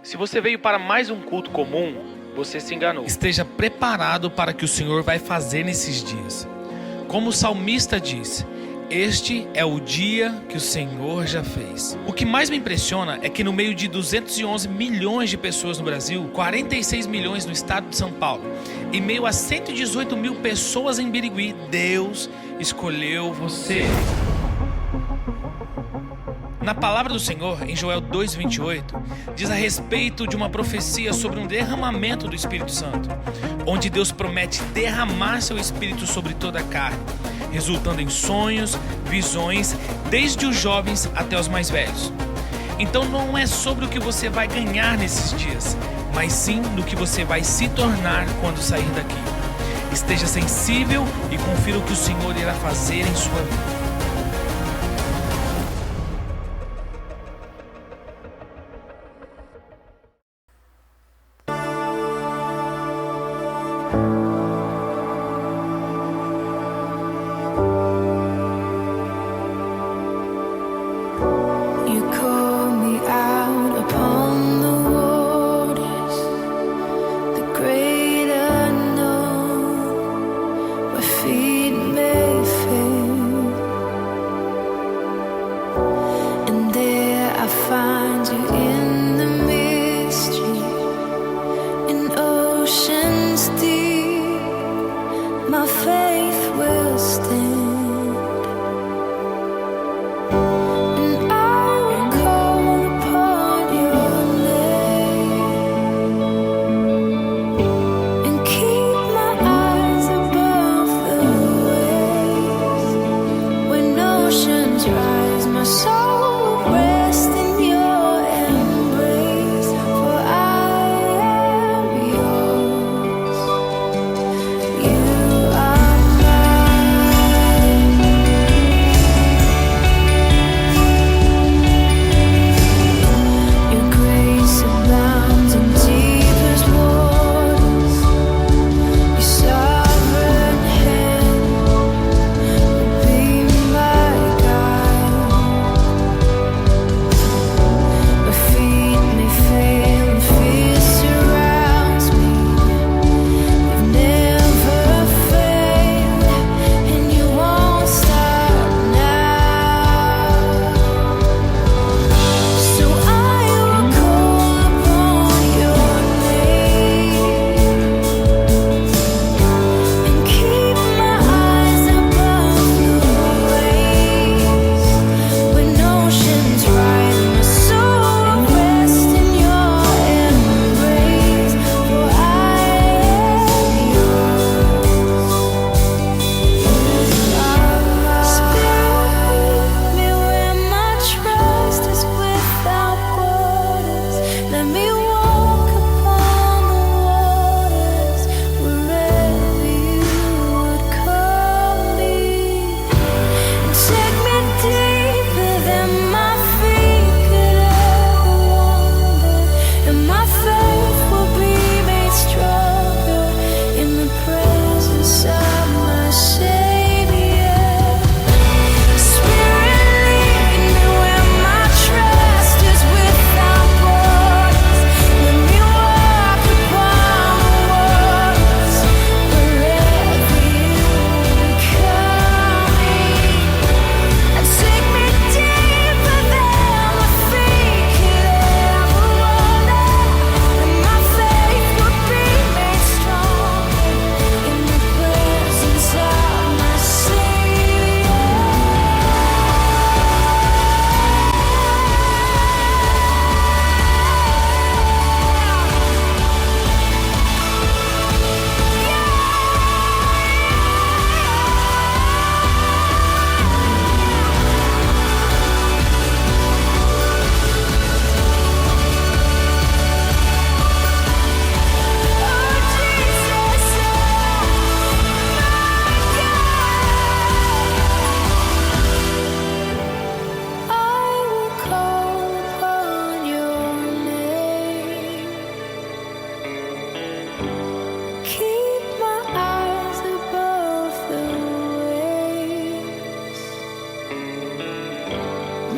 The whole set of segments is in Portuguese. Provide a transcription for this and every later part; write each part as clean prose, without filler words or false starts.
Se você veio para mais um culto comum, você se enganou. Esteja preparado para o que o Senhor vai fazer nesses dias. Como o salmista diz, este é o dia que o Senhor já fez. O que mais me impressiona é que no meio de 211 milhões de pessoas no Brasil, 46 milhões no estado de São Paulo, em meio a 118 mil pessoas em Birigui, Deus escolheu você. Na palavra do Senhor, em Joel 2,28, diz a respeito de uma profecia sobre um derramamento do Espírito Santo, onde Deus promete derramar seu Espírito sobre toda a carne, resultando em sonhos, visões, desde os jovens até os mais velhos. Então não é sobre o que você vai ganhar nesses dias, mas sim do que você vai se tornar quando sair daqui. Esteja sensível e confira o que o Senhor irá fazer em sua vida.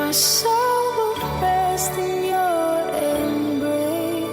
My soul will rest in your embrace.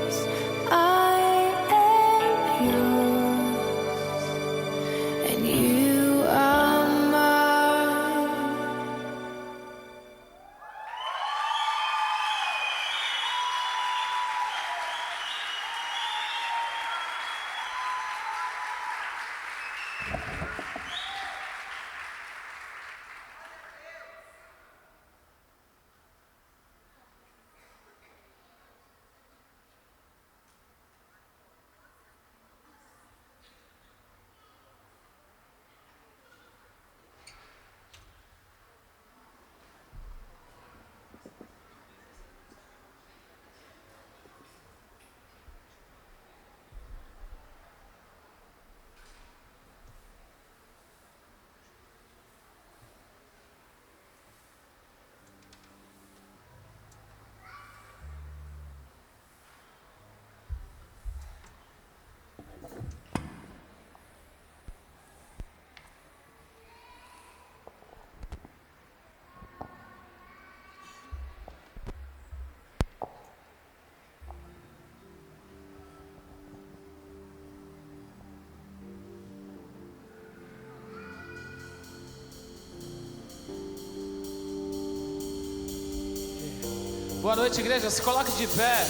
Boa noite, igreja. Se coloque de pé.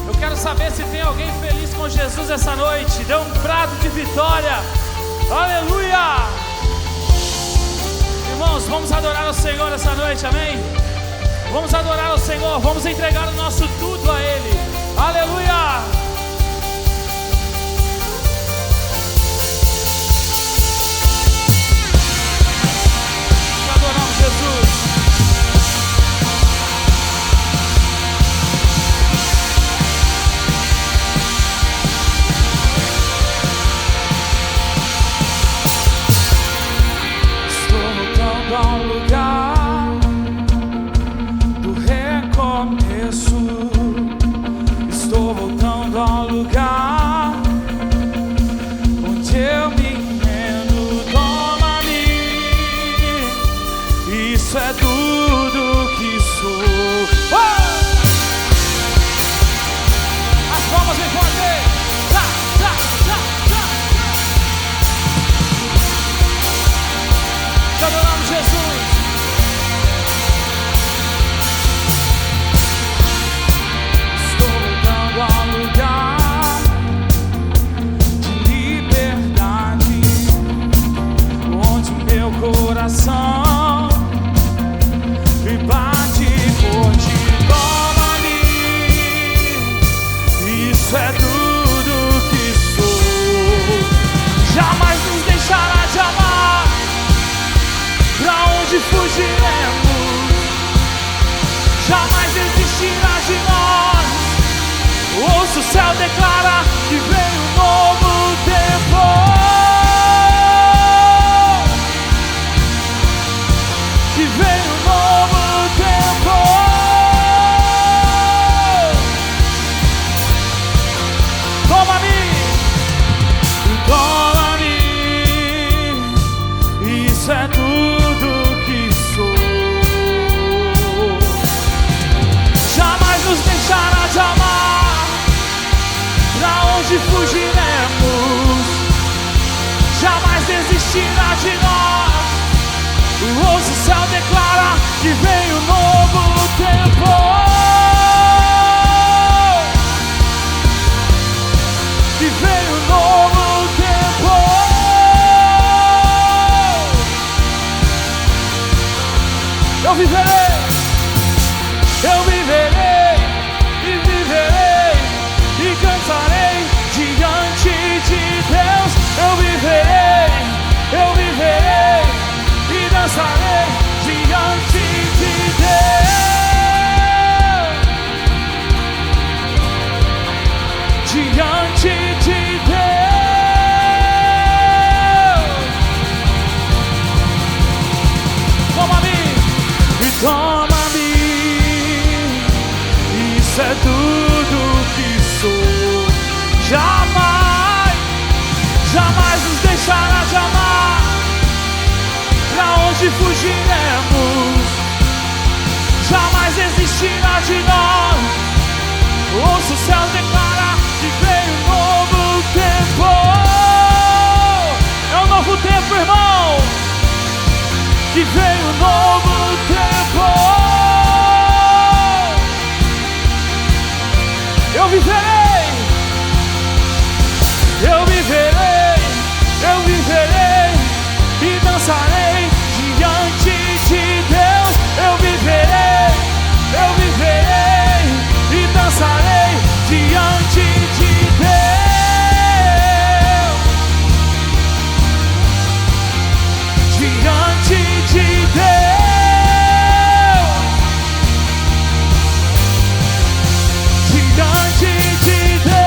Eu quero saber se tem alguém feliz com Jesus essa noite. Dê um brado de vitória. Aleluia! Irmãos, vamos adorar o Senhor essa noite, amém? Vamos adorar o Senhor, vamos entregar o nosso tudo a Ele. Aleluia! Te adoramos, Jesus. Estou voltando a um lugar do recomeço. Estou voltando a um lugar onde eu me rendo. Toma-me, isso é tudo que sou. As palmas vem forte. Tá, tá, tá, tá. Te adoramos, Jesus. Estou voltando a um lugar de liberdade, onde meu coração me bate por ti. Toma-me, isso é tudo que sou. Jamais nos deixará de amar. Pra onde fugiremos? Jamais desistirá de nós. Ouço o céu declarar que vem um novo tempo. Que vem um novo tempo. Toma-me, toma-me, isso é tudo que sou. Jamais nos deixará de amar. Pra onde fugiremos? Jamais desistirá de nós. Ouço o céu declara que vem um novo tempo. Que vem um novo tempo. Eu viverei, eu viverei e viverei e cantarei diante de Deus. Eu viverei e dançarei diante de Deus. Diante de Deus. Toma-me e toma-me, isso é tudo que sou. Jamais, jamais nos deixará de amar. Pra onde fugiremos? Jamais desistirá de nós. Ouço o céu declarar que vem um novo tempo. É um novo tempo, irmão. Que vem um novo tempo. Eu viverei, eu viverei, eu viverei e dançarei diante de Deus. Eu viverei e dançarei diante de Deus. Diante de Deus. Diante de Deus.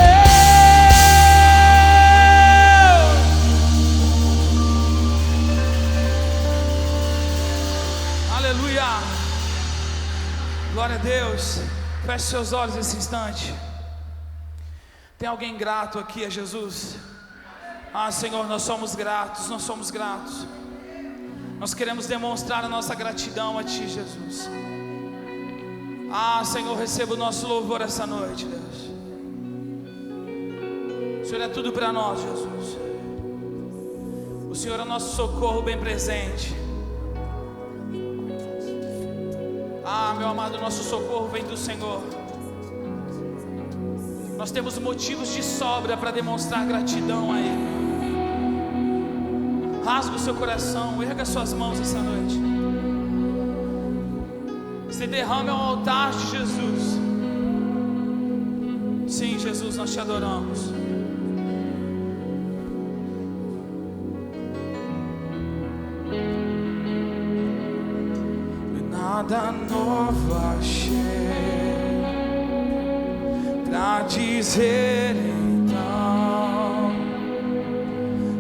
Aleluia. Glória a Deus. Feche seus olhos nesse instante. Tem alguém grato aqui a Jesus? Ah, Senhor, nós somos gratos, nós somos gratos. Nós queremos demonstrar a nossa gratidão a Ti, Jesus. Ah, Senhor, receba o nosso louvor essa noite, Deus. O Senhor é tudo para nós, Jesus. O Senhor é o nosso socorro bem presente. Ah, meu amado, nosso socorro vem do Senhor. Nós temos motivos de sobra para demonstrar gratidão a Ele. Rasga o seu coração, erga suas mãos essa noite. Se derrame ao altar de Jesus. Sim, Jesus, nós te adoramos. Nada novo achei pra dizer então,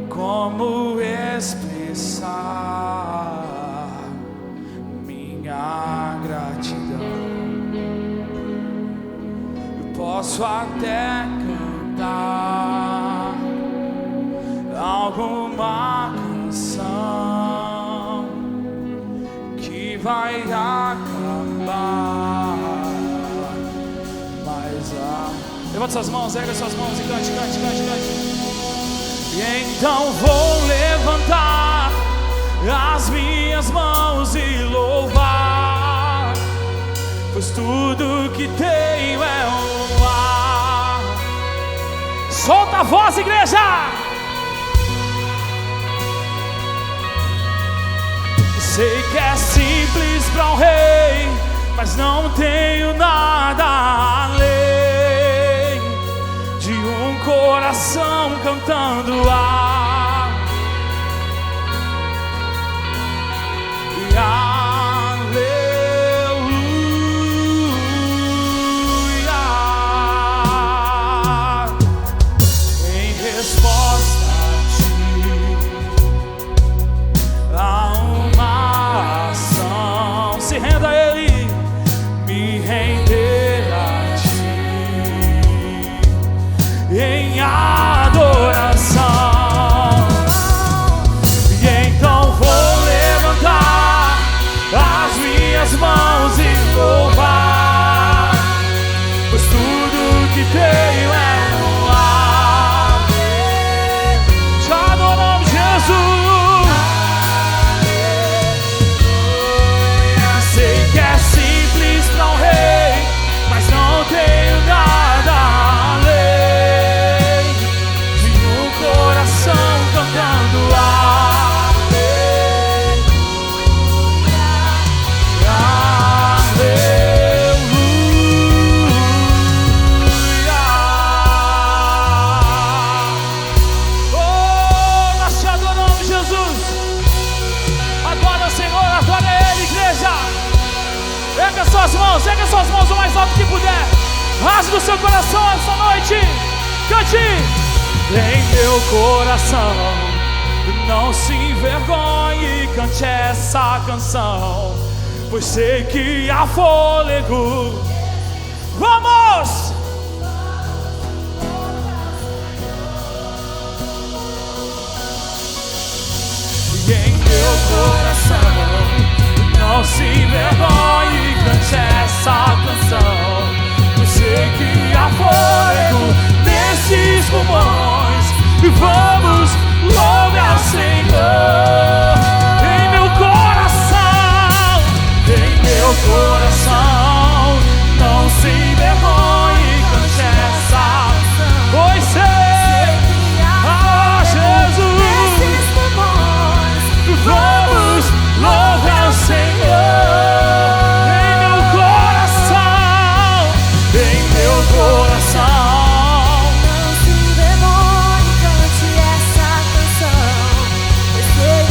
como expressar minha gratidão. Eu posso até cantar alguma canção que vai acabar, mas levanta suas mãos, erga suas mãos e cante, cante, cante, cante. E então vou levantar as minhas mãos e louvar, pois tudo que tenho é um ar. Solta a voz, igreja! Sei que é simples para um rei, mas não tenho nada além de um coração cantando e aleluia. Em resposta a uma ação, se renda a Ele, me render a Ti em adoração. E então vou levantar as minhas mãos e louvar, pois tudo que tenho é um ar. Te adoramos, Jesus. Mas não tenho nada além de um coração cantando aleluia. Oh, nós te adoramos, Jesus. Adora o Senhor, adora Ele, igreja. Erga suas mãos o mais alto que puder. Rasga o seu coração essa noite. Cante. Em meu coração, não se envergonhe, cante essa canção, pois sei que há fôlego. Vamos! E em meu coração, não se envergonhe, cante essa canção, pois sei que há fôlego nesses pulmões. E vamos, louve ao Senhor. Em meu coração, não se envergonhe, cante essa, pois sei, Jesus. Vamos, louve ao Senhor. Em meu coração, não se envergonhe, cante essa canção, pois sei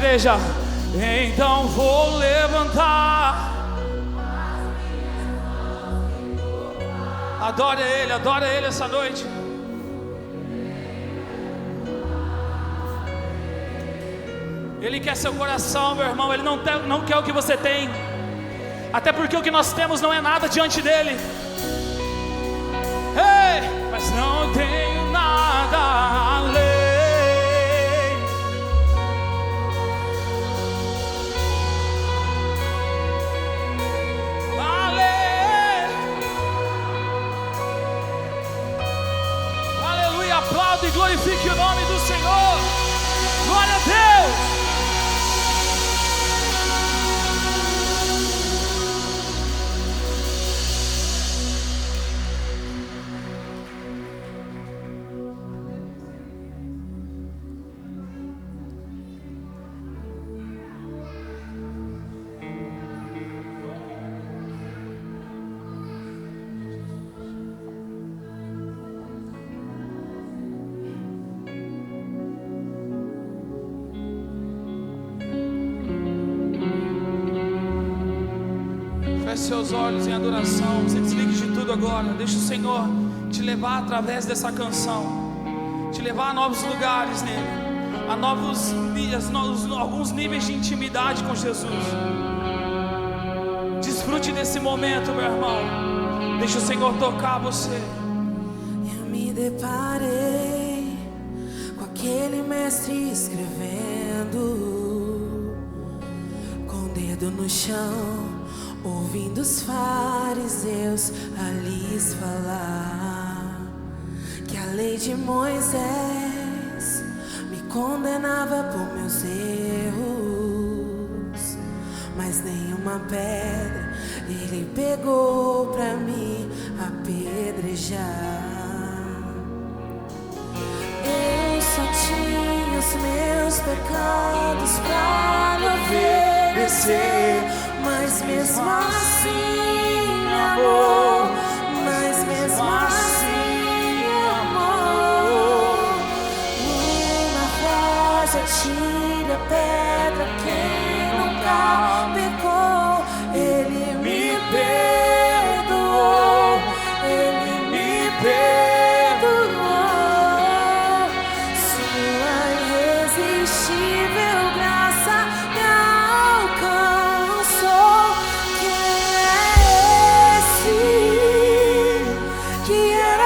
igreja. Então vou levantar. Adore Ele essa noite. Ele quer seu coração, meu irmão. Ele não quer o que você tem. Até porque o que nós temos não é nada diante dele. Ei, mas não tenho nada além. Aleluia, aplaude e glorifique o nome do Senhor. Glória a Deus. Feche seus olhos em adoração. Você desligue de tudo agora. Deixa o Senhor te levar através dessa canção, te levar a novos lugares nele, a alguns níveis de intimidade com Jesus. Desfrute desse momento, meu irmão. Deixa o Senhor tocar você. Eu me deparei com aquele mestre escrevendo, com o dedo no chão, ouvindo os fariseus a lhes falar que a lei de Moisés me condenava por meus erros, mas nenhuma pedra ele pegou pra me apedrejar. Eu só tinha os meus pecados pra me oferecer, mas mesmo assim me amou, mas mesmo assim me amou. Uma frase atira a pedra, quem nunca pecou, ele me perdoou, ele me perdoou. Sua irresistível graça me alcançou.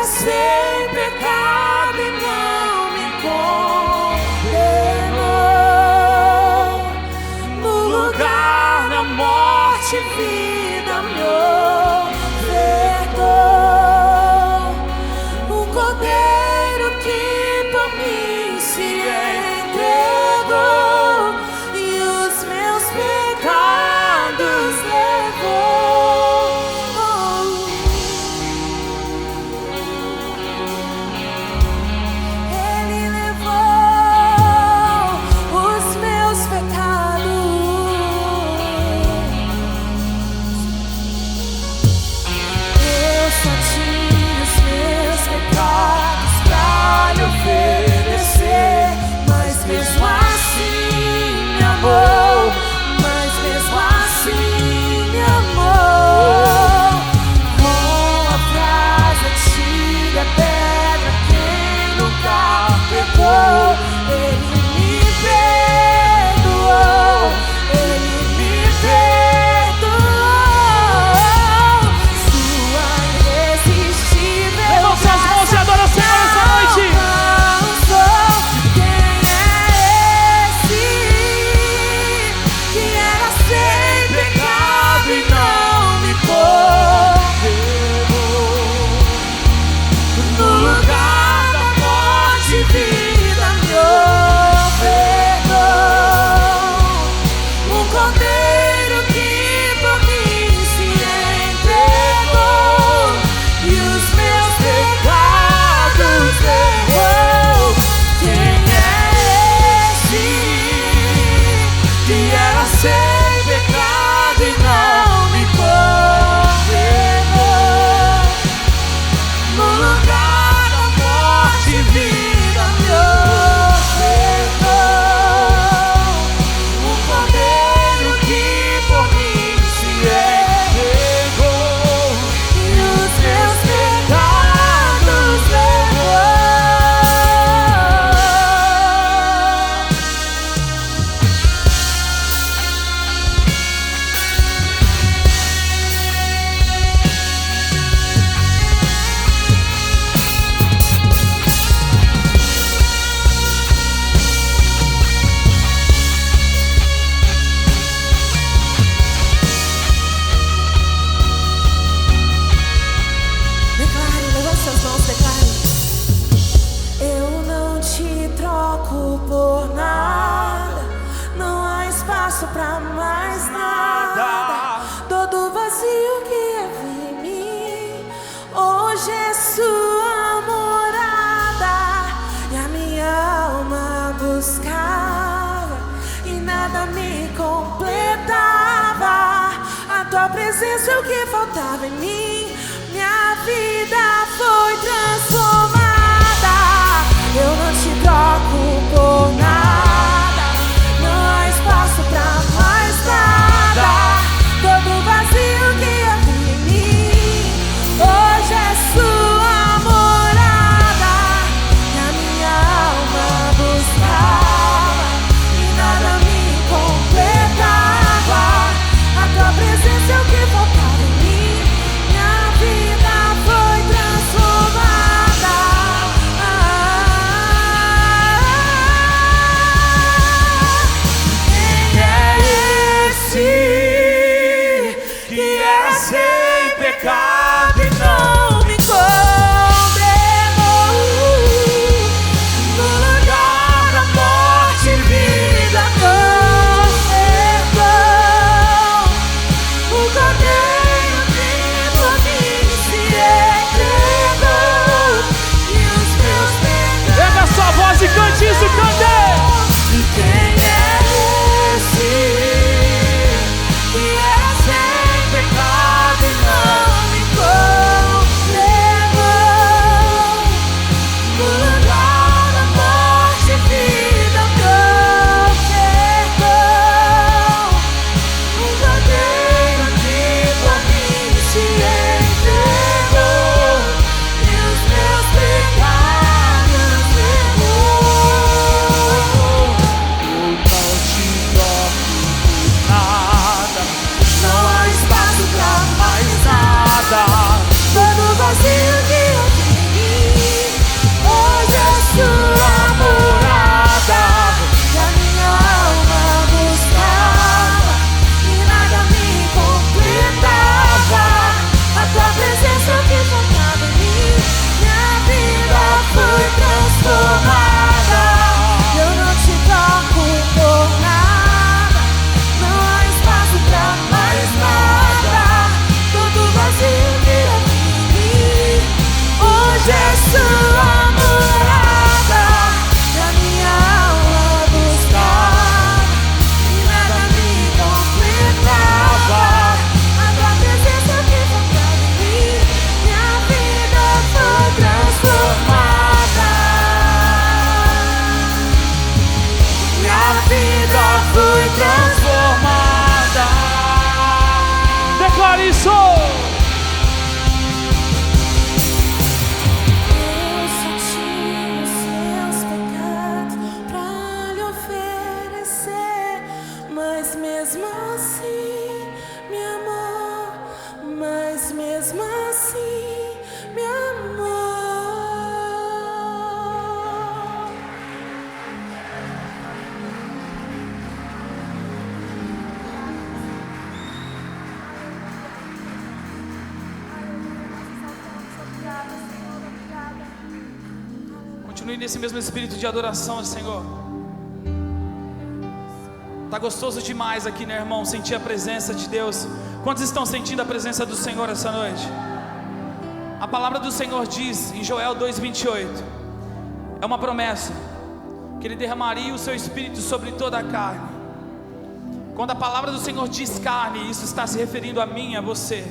Sem pecado e não me condenou, no lugar da morte vida me ofertou, um cordeiro que por mim se entregou e os meus pecados levou. Mas mesmo assim me amou. Com a frase atira a pedra, quem nunca pecou, ele me perdoou, ele me perdoou. Sua irresistível levante as mãos e adora o Senhor essa noite. Vida me ofertou, um cordeiro que por mim se entregou e os meus pecados levou. Quem é esse que era sem pecado e não me condenou, no lugar da morte vida me ofertou, declara isso. Eu só tinha os meus pecados pra lhe oferecer, mas mesmo assim me amou, mas mesmo assim me amou. Continue nesse mesmo espírito de adoração, Senhor. Tá gostoso demais aqui, né, irmão? Sentir a presença de Deus. Quantos estão sentindo a presença do Senhor essa noite? A palavra do Senhor diz em Joel 2:28, é uma promessa, que Ele derramaria o seu espírito sobre toda a carne. Quando a palavra do Senhor diz carne, isso está se referindo a mim e a você.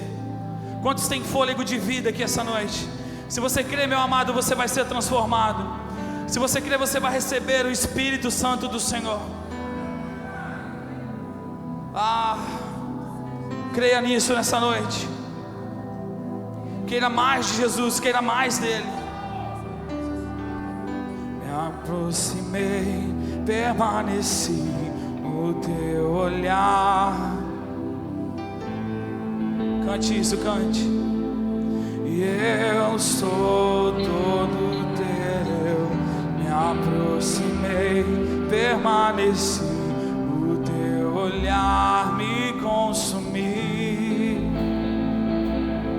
Quantos têm fôlego de vida aqui essa noite? Se você crê, meu amado, você vai ser transformado. Se você crê, você vai receber o Espírito Santo do Senhor. Creia nisso nessa noite. Queira mais de Jesus, queira mais dele. Me aproximei, permaneci no teu olhar. Cante isso, cante. E eu sou todo teu. Me aproximei, permaneci, o teu olhar me consumiu.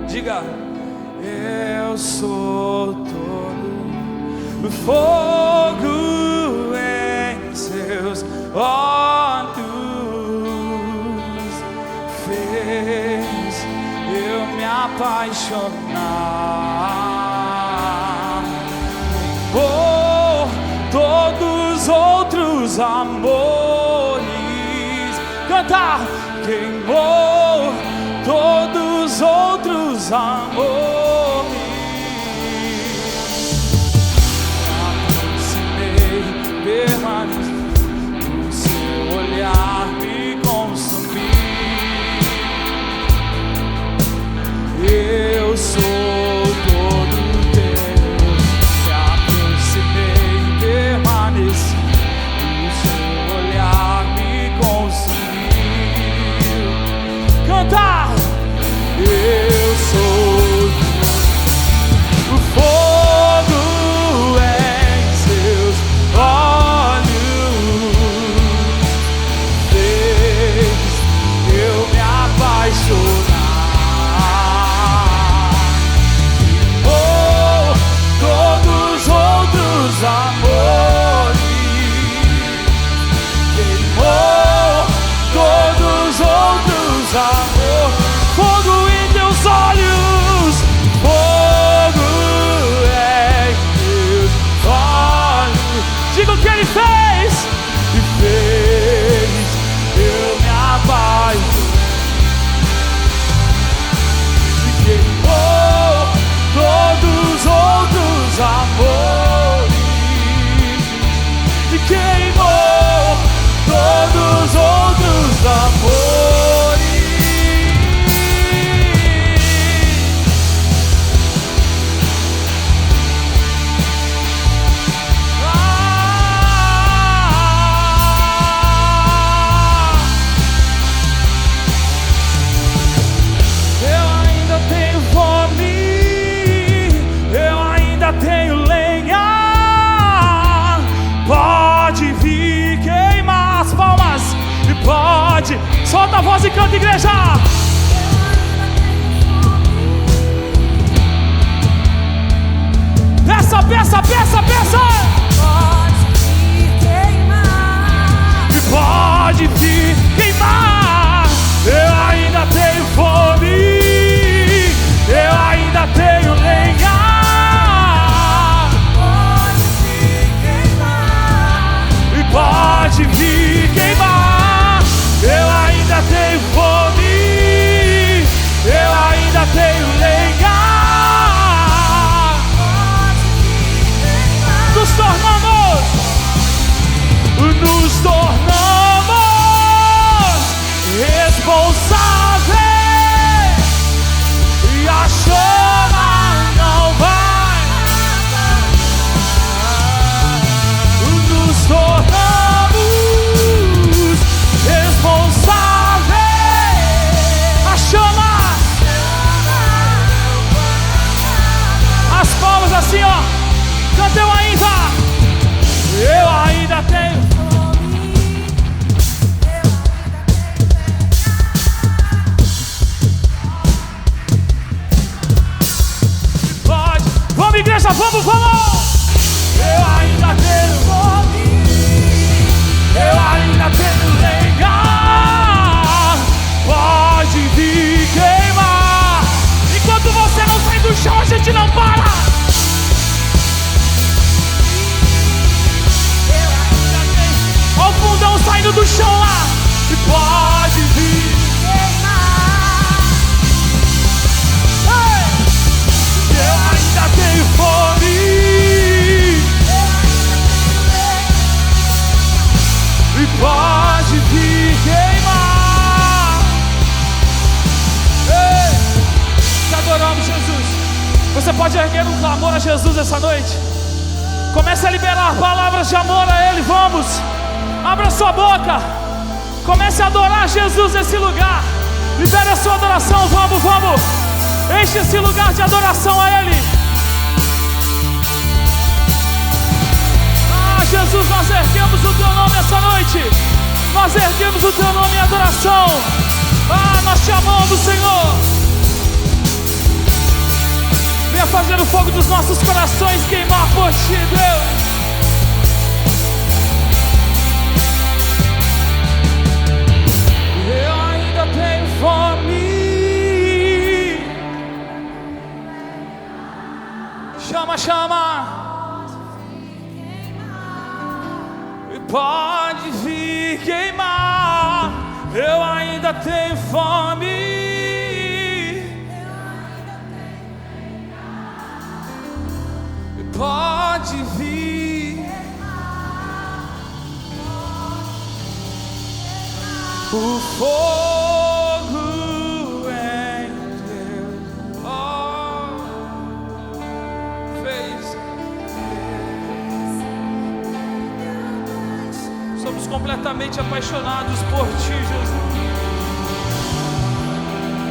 Diga, eu sou todo fogo em seus olhos, fez eu me apaixonar por todos os outros amores. Cantar, queimou todos os outros amores. Aproximei, permaneci, o seu olhar me consumiu. Eu sou todo teu. Me aproximei, permaneci, o seu olhar me consumiu. Cantar, eu sou o fogo em seus olhos, fez eu me apaixonar. Oh, todos os outros amores, queimou todos os outros amores. Fogo em teus olhos, fogo em teus olhos. Diga o que ele fez, e fez eu me apaixonar. E queimou todos os outros amores, e queimou todos os outros amores. Eu ainda tenho fome, eu ainda tenho lenha. Pode vir queimar as palmas e pode. Solta a voz e canta, igreja. Peça, peça, peça, peça. Pode vir queimar. E pode vir queimar. Eu ainda tenho fome, eu ainda tenho lenha. Pode vir queimar. E pode vir queimar. Eu ainda tenho fome, eu ainda tenho lenha. Pode vir queimar. assim, ó. Canta eu ainda tenho. Pode, vamos igreja, vamos! Eu ainda tenho fome, eu ainda tenho lenha. Pode vir queimar. Enquanto você não sai do chão, a gente não para. Olha o fundão saindo do chão lá. E pode vir queimar. Ei! Eu ainda tenho fome. E pode vir queimar. Ei! Te adoramos, Jesus. Você pode erguer um clamor a Jesus essa noite. Comece a liberar palavras de amor a Ele. Vamos. Abra sua boca. Comece a adorar Jesus nesse lugar. Libere a sua adoração. Vamos. Enche esse lugar de adoração a Ele. Ah, Jesus, nós erguemos o Teu nome essa noite. Nós erguemos o Teu nome em adoração. Ah, nós te amamos, Senhor. Venha fazer o fogo dos nossos corações queimar por Ti, Deus. Eu ainda tenho fome. Chama. E pode vir queimar. Eu ainda tenho fome. Pode vir. O fogo em Deus fez. Somos completamente apaixonados por Ti, Jesus.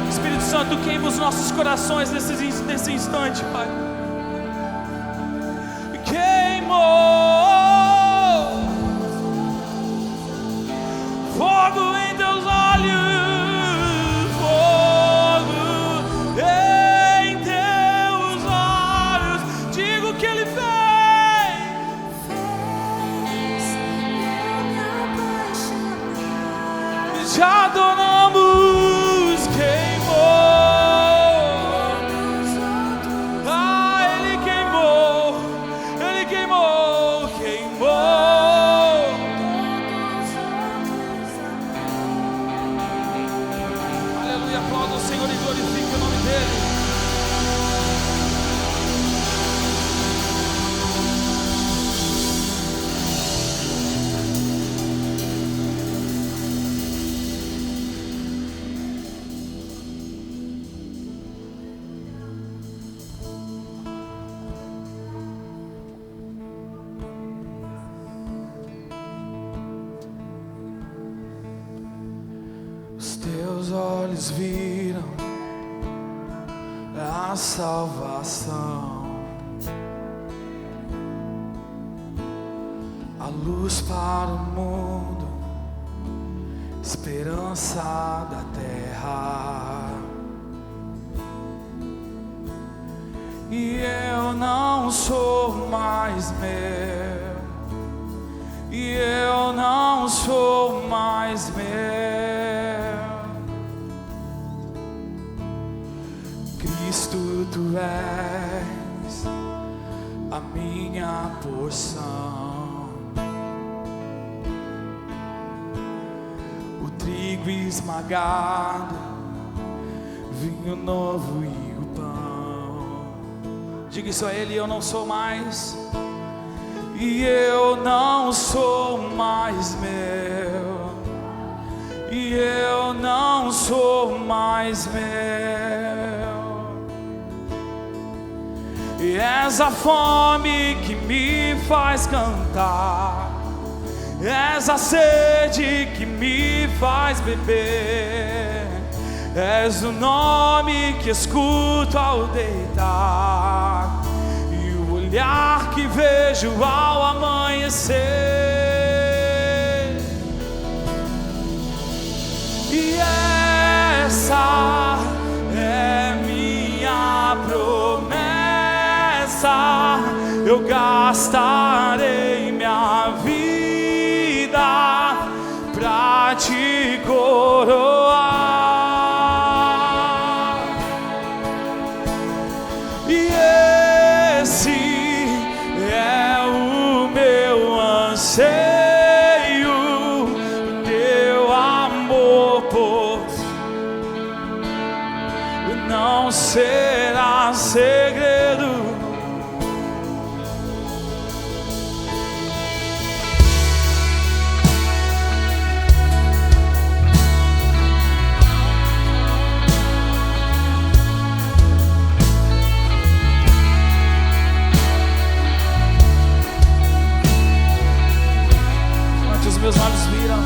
Espírito Santo, queima os nossos corações nesse instante, Pai. Fogo em Teus olhos, fogo em Teus olhos. Diga o que Ele fez. Te adoramos, queimou. Ah, Ele queimou. Aleluia, aplauda o Senhor e glorifique o nome dEle. Teus olhos viram a salvação, a luz para o mundo, esperança da terra. E eu não sou mais meu, e eu não sou mais meu. Cristo, Tu és a minha porção. O trigo esmagado, vinho novo e o pão. Diga isso a Ele, eu não sou mais. E eu não sou mais meu, e eu não sou mais meu. E és a fome que me faz cantar, és a sede que me faz beber, és o nome que escuto ao deitar, e o que vejo ao amanhecer. E essa é minha promessa, eu gastarei minha vida pra te coroar. E esse é o meu anseio, teu amor por não será segredo. Meus olhos viram,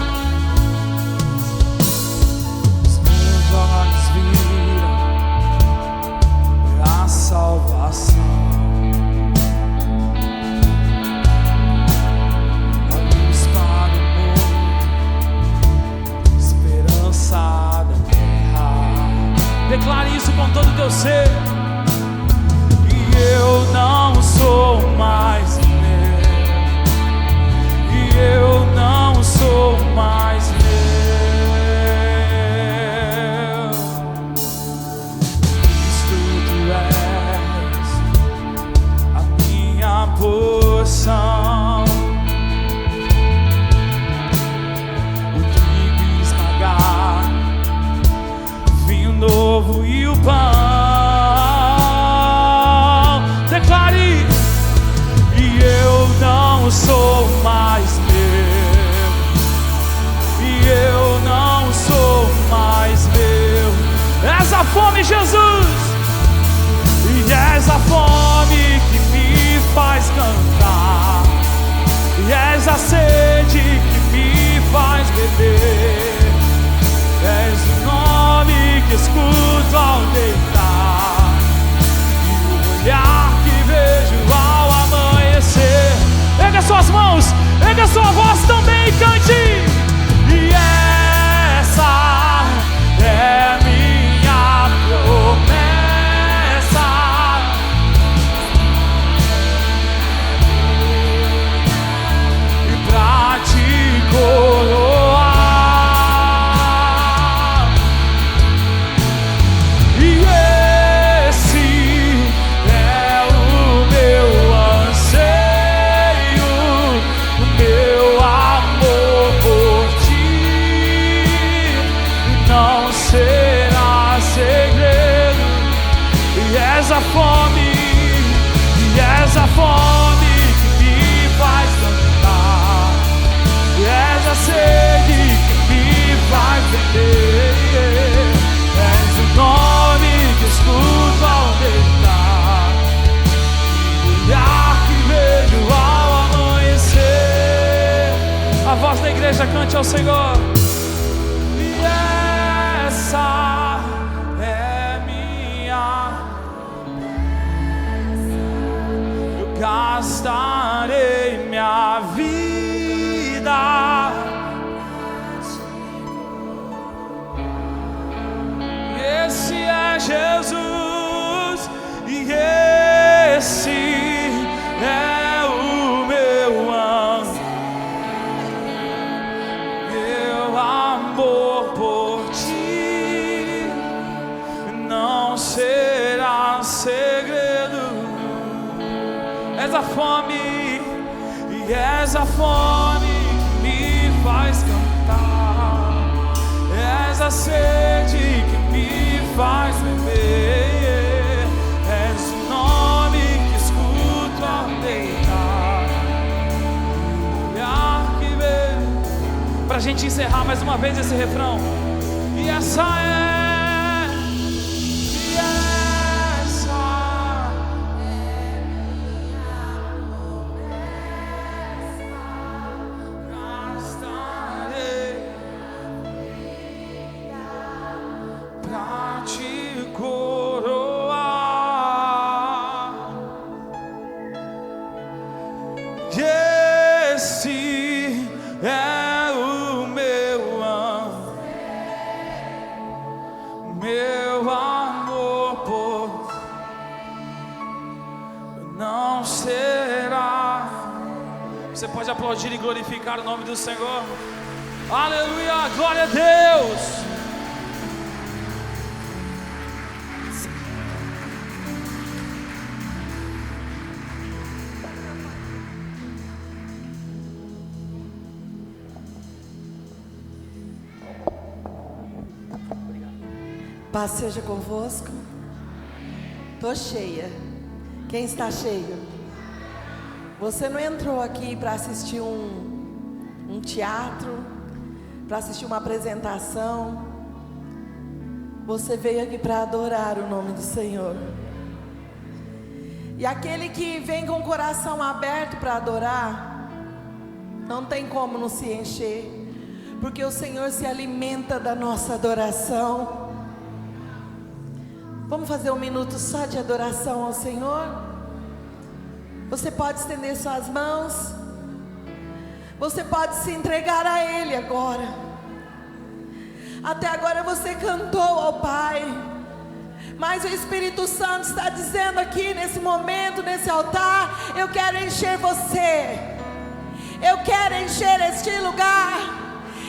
os meus olhos viram a salvação, a luz para o mundo, esperança da terra. Declare isso com todo o teu ser. E eu não sou mais meu, e eu não sou mais meu. Cristo, tu és a minha porção, o trigo esmagado, vinho novo e o pão. Declare: e eu não sou mais meu, eu não sou mais meu. És a fome, Jesus, e és a fome que me faz cantar, e és a sede que me faz beber. És o nome que escuto ao deitar, e o olhar que vejo ao amanhecer. Erga suas mãos, erga sua voz também e cante. E essa é minha promessa, e pra te coroar. E esse é o meu anseio, o meu amor por não será segredo. E és a fome, e és a fome que me faz cantar, e és a sede que me faz beber. És o nome que escuto ao deitar, e o olhar que vejo ao amanhecer. A voz da igreja cante ao Senhor. Essa é minha, eu gastarei minha vida. Esse é Jesus, e esse é o meu anjo, meu amor por ti não será segredo. És a fome, e és a fome que me faz cantar, és a sede que me faz beber. És o nome que escuto ao deitar, olhar que vejo. Pra gente encerrar mais uma vez esse refrão. E essa é não será. Você pode aplaudir e glorificar o nome do Senhor. Aleluia, glória a Deus. Paz seja convosco. Tô cheia. Quem está cheio? Você não entrou aqui para assistir um teatro, para assistir uma apresentação. Você veio aqui para adorar o nome do Senhor. E aquele que vem com o coração aberto para adorar, não tem como não se encher, porque o Senhor se alimenta da nossa adoração. Vamos fazer um minuto só de adoração ao Senhor? Você pode estender suas mãos. Você pode se entregar a Ele agora. Até agora você cantou ao Pai, mas o Espírito Santo está dizendo aqui nesse momento, nesse altar: eu quero encher você. Eu quero encher este lugar.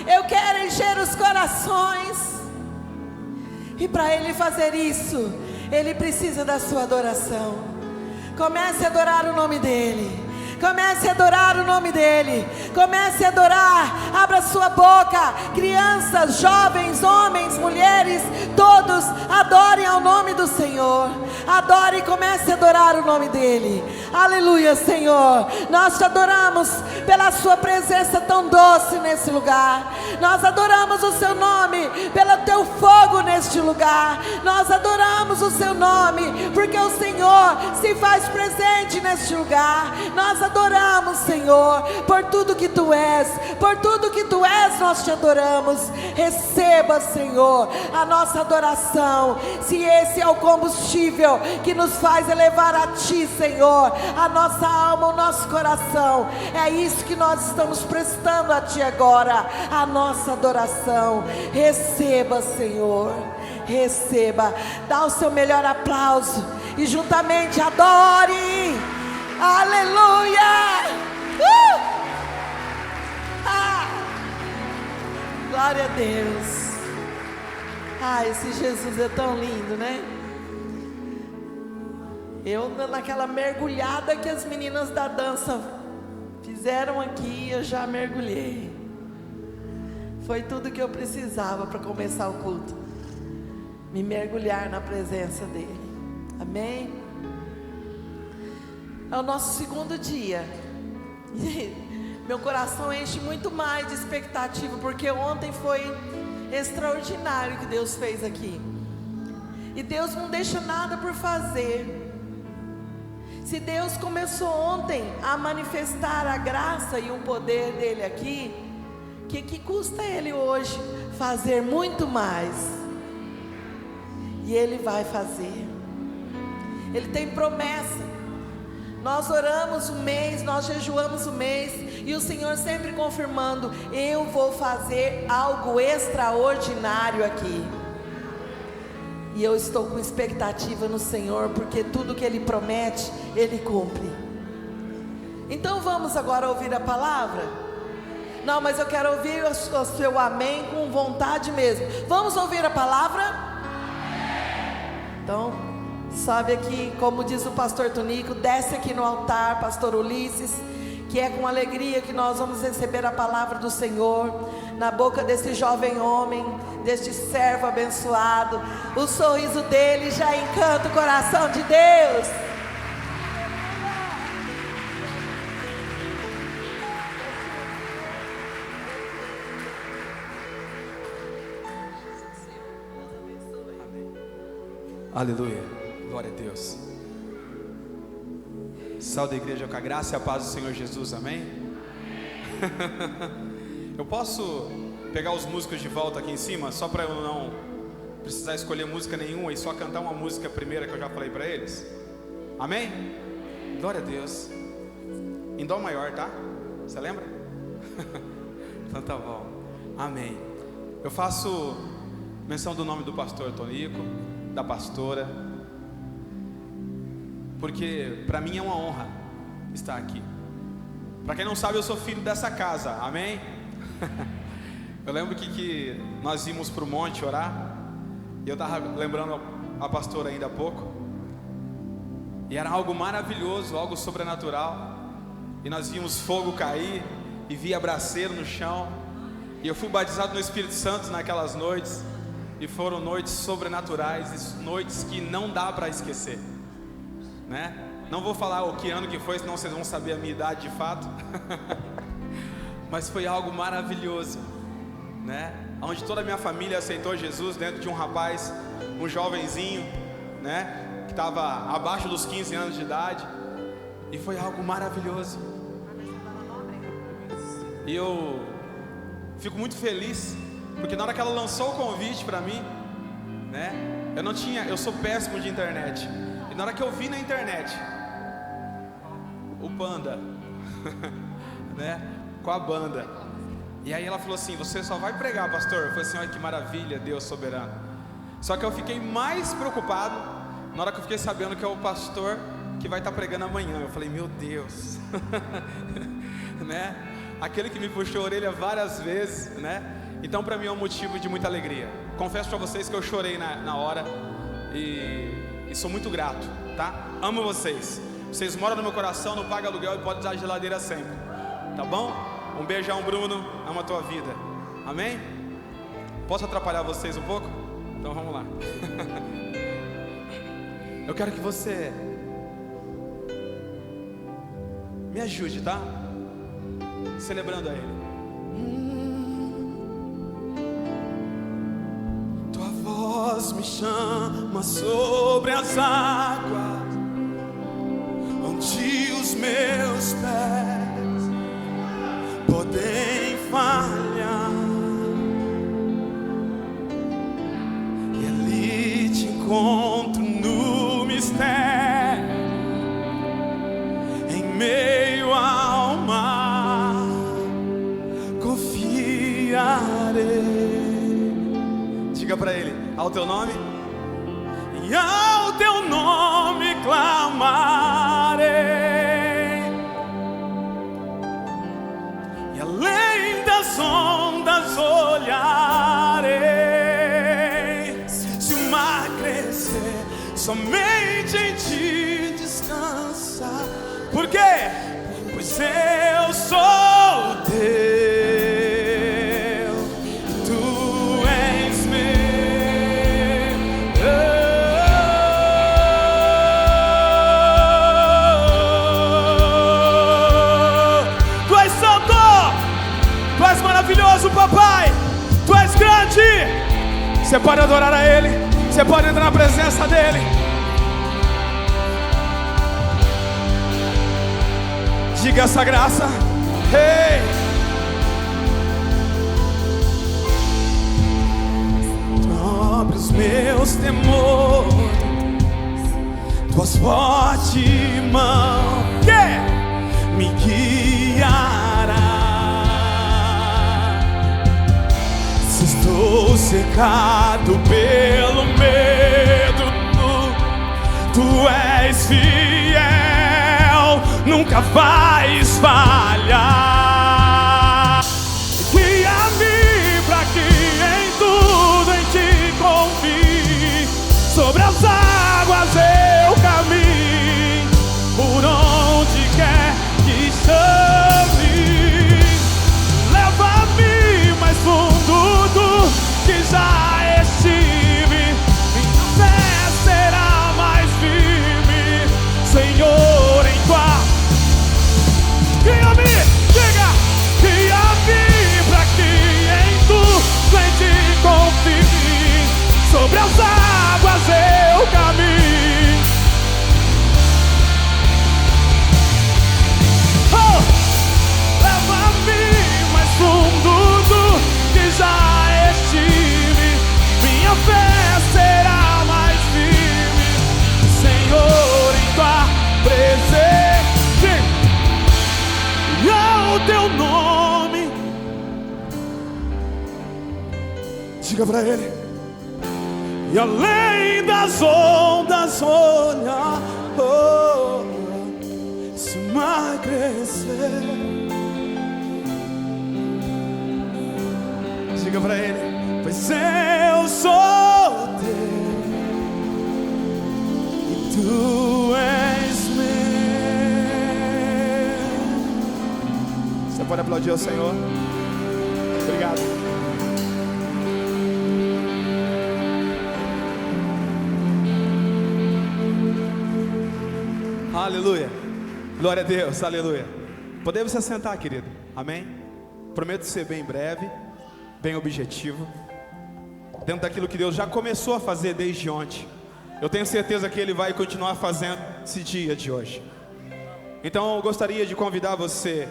Eu quero encher os corações. E para Ele fazer isso, Ele precisa da sua adoração. Comece a adorar o nome dEle. Comece a adorar o nome dEle. Comece a adorar. Abra sua boca. Crianças, jovens, homens, mulheres, todos adorem ao nome do Senhor. Adore e comece a adorar o nome dEle. Aleluia, Senhor. Nós te adoramos pela sua presença tão doce nesse lugar. Nós adoramos o seu nome pelo teu fogo neste lugar. Nós adoramos o seu nome porque o Senhor se faz presente neste lugar. Nós adoramos, Senhor, por tudo que tu és. Por tudo que tu és, nós te adoramos. Receba, Senhor, a nossa adoração. Se esse é o combustível que nos faz elevar a ti, Senhor, a nossa alma, o nosso coração, é isso que nós estamos prestando a ti agora, a nossa adoração. Receba, Senhor, receba. Dá o seu melhor aplauso e juntamente adore. Aleluia! Glória a Deus. Esse Jesus é tão lindo, né? Eu, naquela mergulhada que as meninas da dança fizeram aqui, eu já mergulhei. Foi tudo que eu precisava para começar o culto. Me mergulhar na presença dEle. Amém? É o nosso segundo dia. Meu coração enche muito mais de expectativa, porque ontem foi extraordinário o que Deus fez aqui. E Deus não deixa nada por fazer. Se Deus começou ontem a manifestar a graça e o poder dele aqui, que custa ele hoje fazer muito mais? E ele vai fazer. Ele tem promessa. Nós oramos um mês, nós jejuamos um mês, e o Senhor sempre confirmando: eu vou fazer algo extraordinário aqui. E eu estou com expectativa no Senhor, porque tudo que Ele promete, Ele cumpre. Então vamos agora ouvir a palavra? Não, mas eu quero ouvir o seu amém com vontade mesmo. Vamos ouvir a palavra? Então, sobe aqui, como diz o pastor Tonico, desce aqui no altar, pastor Ulisses, que é com alegria que nós vamos receber a palavra do Senhor, na boca desse jovem homem, deste servo abençoado. O sorriso dele já encanta o coração de Deus. Aleluia, glória a Deus. Salve a igreja com a graça e a paz do Senhor Jesus, amém? Eu posso pegar os músicos de volta aqui em cima, só para eu não precisar escolher música nenhuma e só cantar uma música primeira que eu já falei para eles? Amém? Glória a Deus. Em dó maior, tá? Você lembra? Então tá bom. Amém. Eu faço menção do nome do pastor Tonico, da pastora, porque para mim é uma honra está aqui. Para quem não sabe, eu sou filho dessa casa, amém? Eu lembro que nós íamos para o monte orar, e eu estava lembrando a pastora ainda há pouco, e era algo maravilhoso, algo sobrenatural, e nós víamos fogo cair, e via braseiro no chão, e eu fui batizado no Espírito Santo naquelas noites, e foram noites sobrenaturais, noites que não dá para esquecer, né? Não vou falar o que ano que foi, senão vocês vão saber a minha idade de fato. Mas foi algo maravilhoso, né? Onde toda a minha família aceitou Jesus dentro de um rapaz, um jovenzinho, né? Que estava abaixo dos 15 anos de idade. E foi algo maravilhoso. E eu fico muito feliz, porque na hora que ela lançou o convite para mim, né? Eu sou péssimo de internet. E na hora que eu vi na internet o Panda, né? Com a banda. E aí ela falou assim: você só vai pregar, pastor? Eu falei assim: olha que maravilha, Deus soberano. Só que eu fiquei mais preocupado na hora que eu fiquei sabendo que é o pastor que vai estar pregando amanhã. Eu falei: meu Deus. Né? Aquele que me puxou a orelha várias vezes, né? Então para mim é um motivo de muita alegria. Confesso para vocês que eu chorei na hora e sou muito grato, tá? Amo vocês. Vocês moram no meu coração, não paga aluguel e pode usar a geladeira sempre, tá bom? Um beijão, Bruno, amo a tua vida, amém? Posso atrapalhar vocês um pouco? Então vamos lá. Eu quero que você me ajude, tá? Celebrando a Ele. Tua voz me chama sobre as águas, onde os meus pés podem falhar, e ali te encontro no mistério, em meio ao mar, confiarei. Diga pra Ele: ao teu nome, e ao teu nome clamarei, e além das ondas olharei. Se o mar crescer, somente em ti descansar. Por quê? Pois eu sou teu. Papai, Tu és grande. Você pode adorar a Ele, você pode entrar na presença dEle. Diga essa graça. Hey. Sobre os meus temores, Tuas fortes mãos me guiará. Estou cercado pelo medo, Tu és fiel, nunca vais falhar. Guia-me pra que em tudo em Ti confie. Sobre as águas eu caminho, por onde quer que chame. Leva-me mais fundo do que já estive, minha fé será mais firme, Senhor, em Tua. Guia-me, diga, guia-me pra que em tudo em Ti confie. Sobre as águas eu caminho. Oh! Leva-me mais fundo do que já estive, minha fé será mais firme, Senhor, em Tua presença, e ao Teu nome. Diga pra Ele: e além das ondas olhar, oh, se mais crescer. Diga pra ele: pois eu sou teu e tu és meu. Você pode aplaudir ao Senhor? Obrigado. Aleluia. Glória a Deus, aleluia. Podemos se assentar, querido. Amém? Prometo ser bem breve, bem objetivo, dentro daquilo que Deus já começou a fazer desde ontem. Eu tenho certeza que Ele vai continuar fazendo esse dia de hoje. Então eu gostaria de convidar você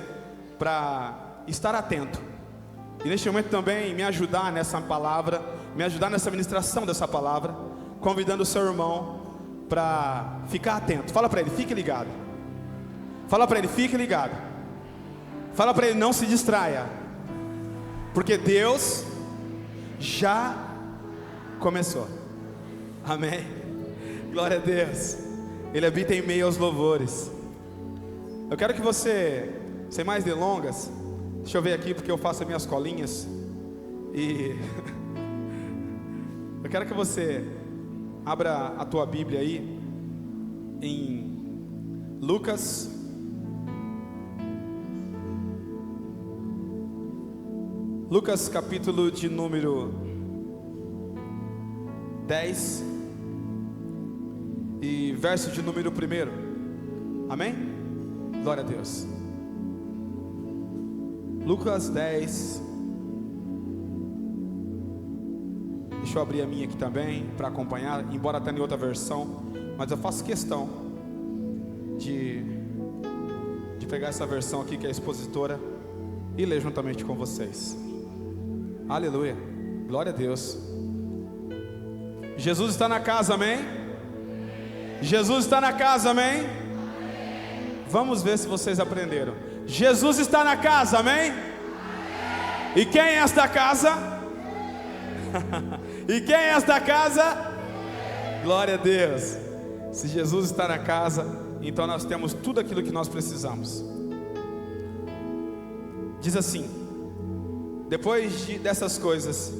para estar atento e neste momento também me ajudar nessa palavra, me ajudar nessa ministração dessa palavra, convidando o seu irmão para ficar atento. Fala para ele: fique ligado. Fala para ele: fique ligado. Fala para ele: não se distraia, porque Deus já começou. Amém. Glória a Deus. Ele habita em meio aos louvores. Eu quero que você, sem mais delongas, deixa eu ver aqui porque eu faço as minhas colinhas. E eu quero que você abra a tua Bíblia aí em Lucas capítulo de número 10 e verso de número 1. Amém? Glória a Deus. Lucas 10. Deixa eu abrir a minha aqui também para acompanhar, embora tenha em outra versão, mas eu faço questão de pegar essa versão aqui que é a expositora e ler juntamente com vocês. Aleluia, glória a Deus. Jesus está na casa, amém? Jesus está na casa, amém? Vamos ver se vocês aprenderam. Jesus está na casa, amém? E quem é esta casa? E quem é esta casa? Glória a Deus. Se Jesus está na casa, então nós temos tudo aquilo que nós precisamos. Diz assim: depois dessas coisas,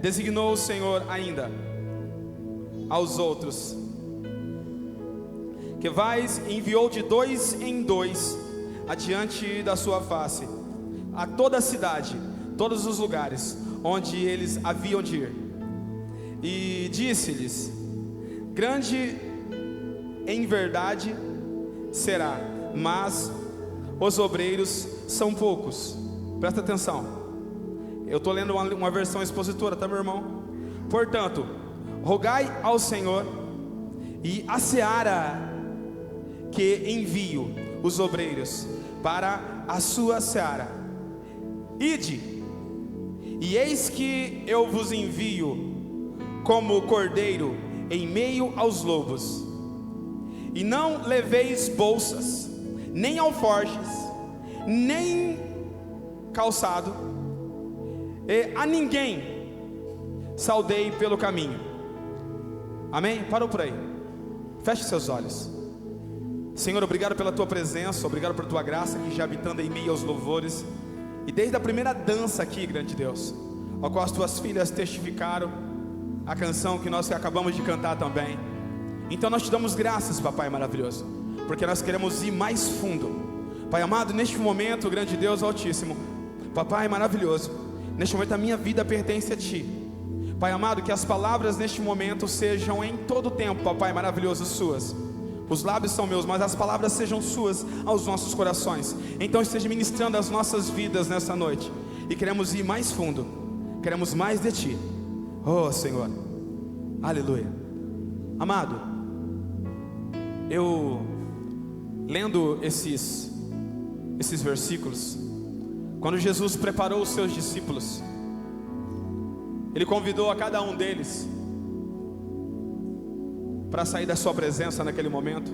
designou o Senhor ainda aos outros, que vais enviou de 2 em 2 adiante da sua face a toda a cidade, todos os lugares onde eles haviam de ir. E disse-lhes: grande em verdade será, mas os obreiros são poucos. Presta atenção, eu estou lendo uma versão expositora, tá, meu irmão? Portanto, rogai ao Senhor e a seara que envio os obreiros para a sua seara. Ide, e eis que eu vos envio como cordeiro em meio aos lobos. E não leveis bolsas, nem alforjes, nem calçado, e a ninguém saudei pelo caminho. Amém? Parou por aí. Feche seus olhos. Senhor, obrigado pela tua presença, obrigado por tua graça que já habitando em meio aos louvores. E desde a primeira dança aqui, grande Deus, ao qual as tuas filhas testificaram a canção que nós acabamos de cantar também. Então nós te damos graças, papai maravilhoso, porque nós queremos ir mais fundo. Pai amado, neste momento, grande Deus altíssimo, papai maravilhoso, neste momento a minha vida pertence a ti. Pai amado, que as palavras neste momento sejam em todo tempo, papai maravilhoso, suas. Os lábios são meus, mas as palavras sejam suas aos nossos corações. Então esteja ministrando as nossas vidas nessa noite. E queremos ir mais fundo, queremos mais de ti. Oh Senhor, aleluia. Amado, eu lendo esses versículos, quando Jesus preparou os seus discípulos, Ele convidou a cada um deles para sair da sua presença naquele momento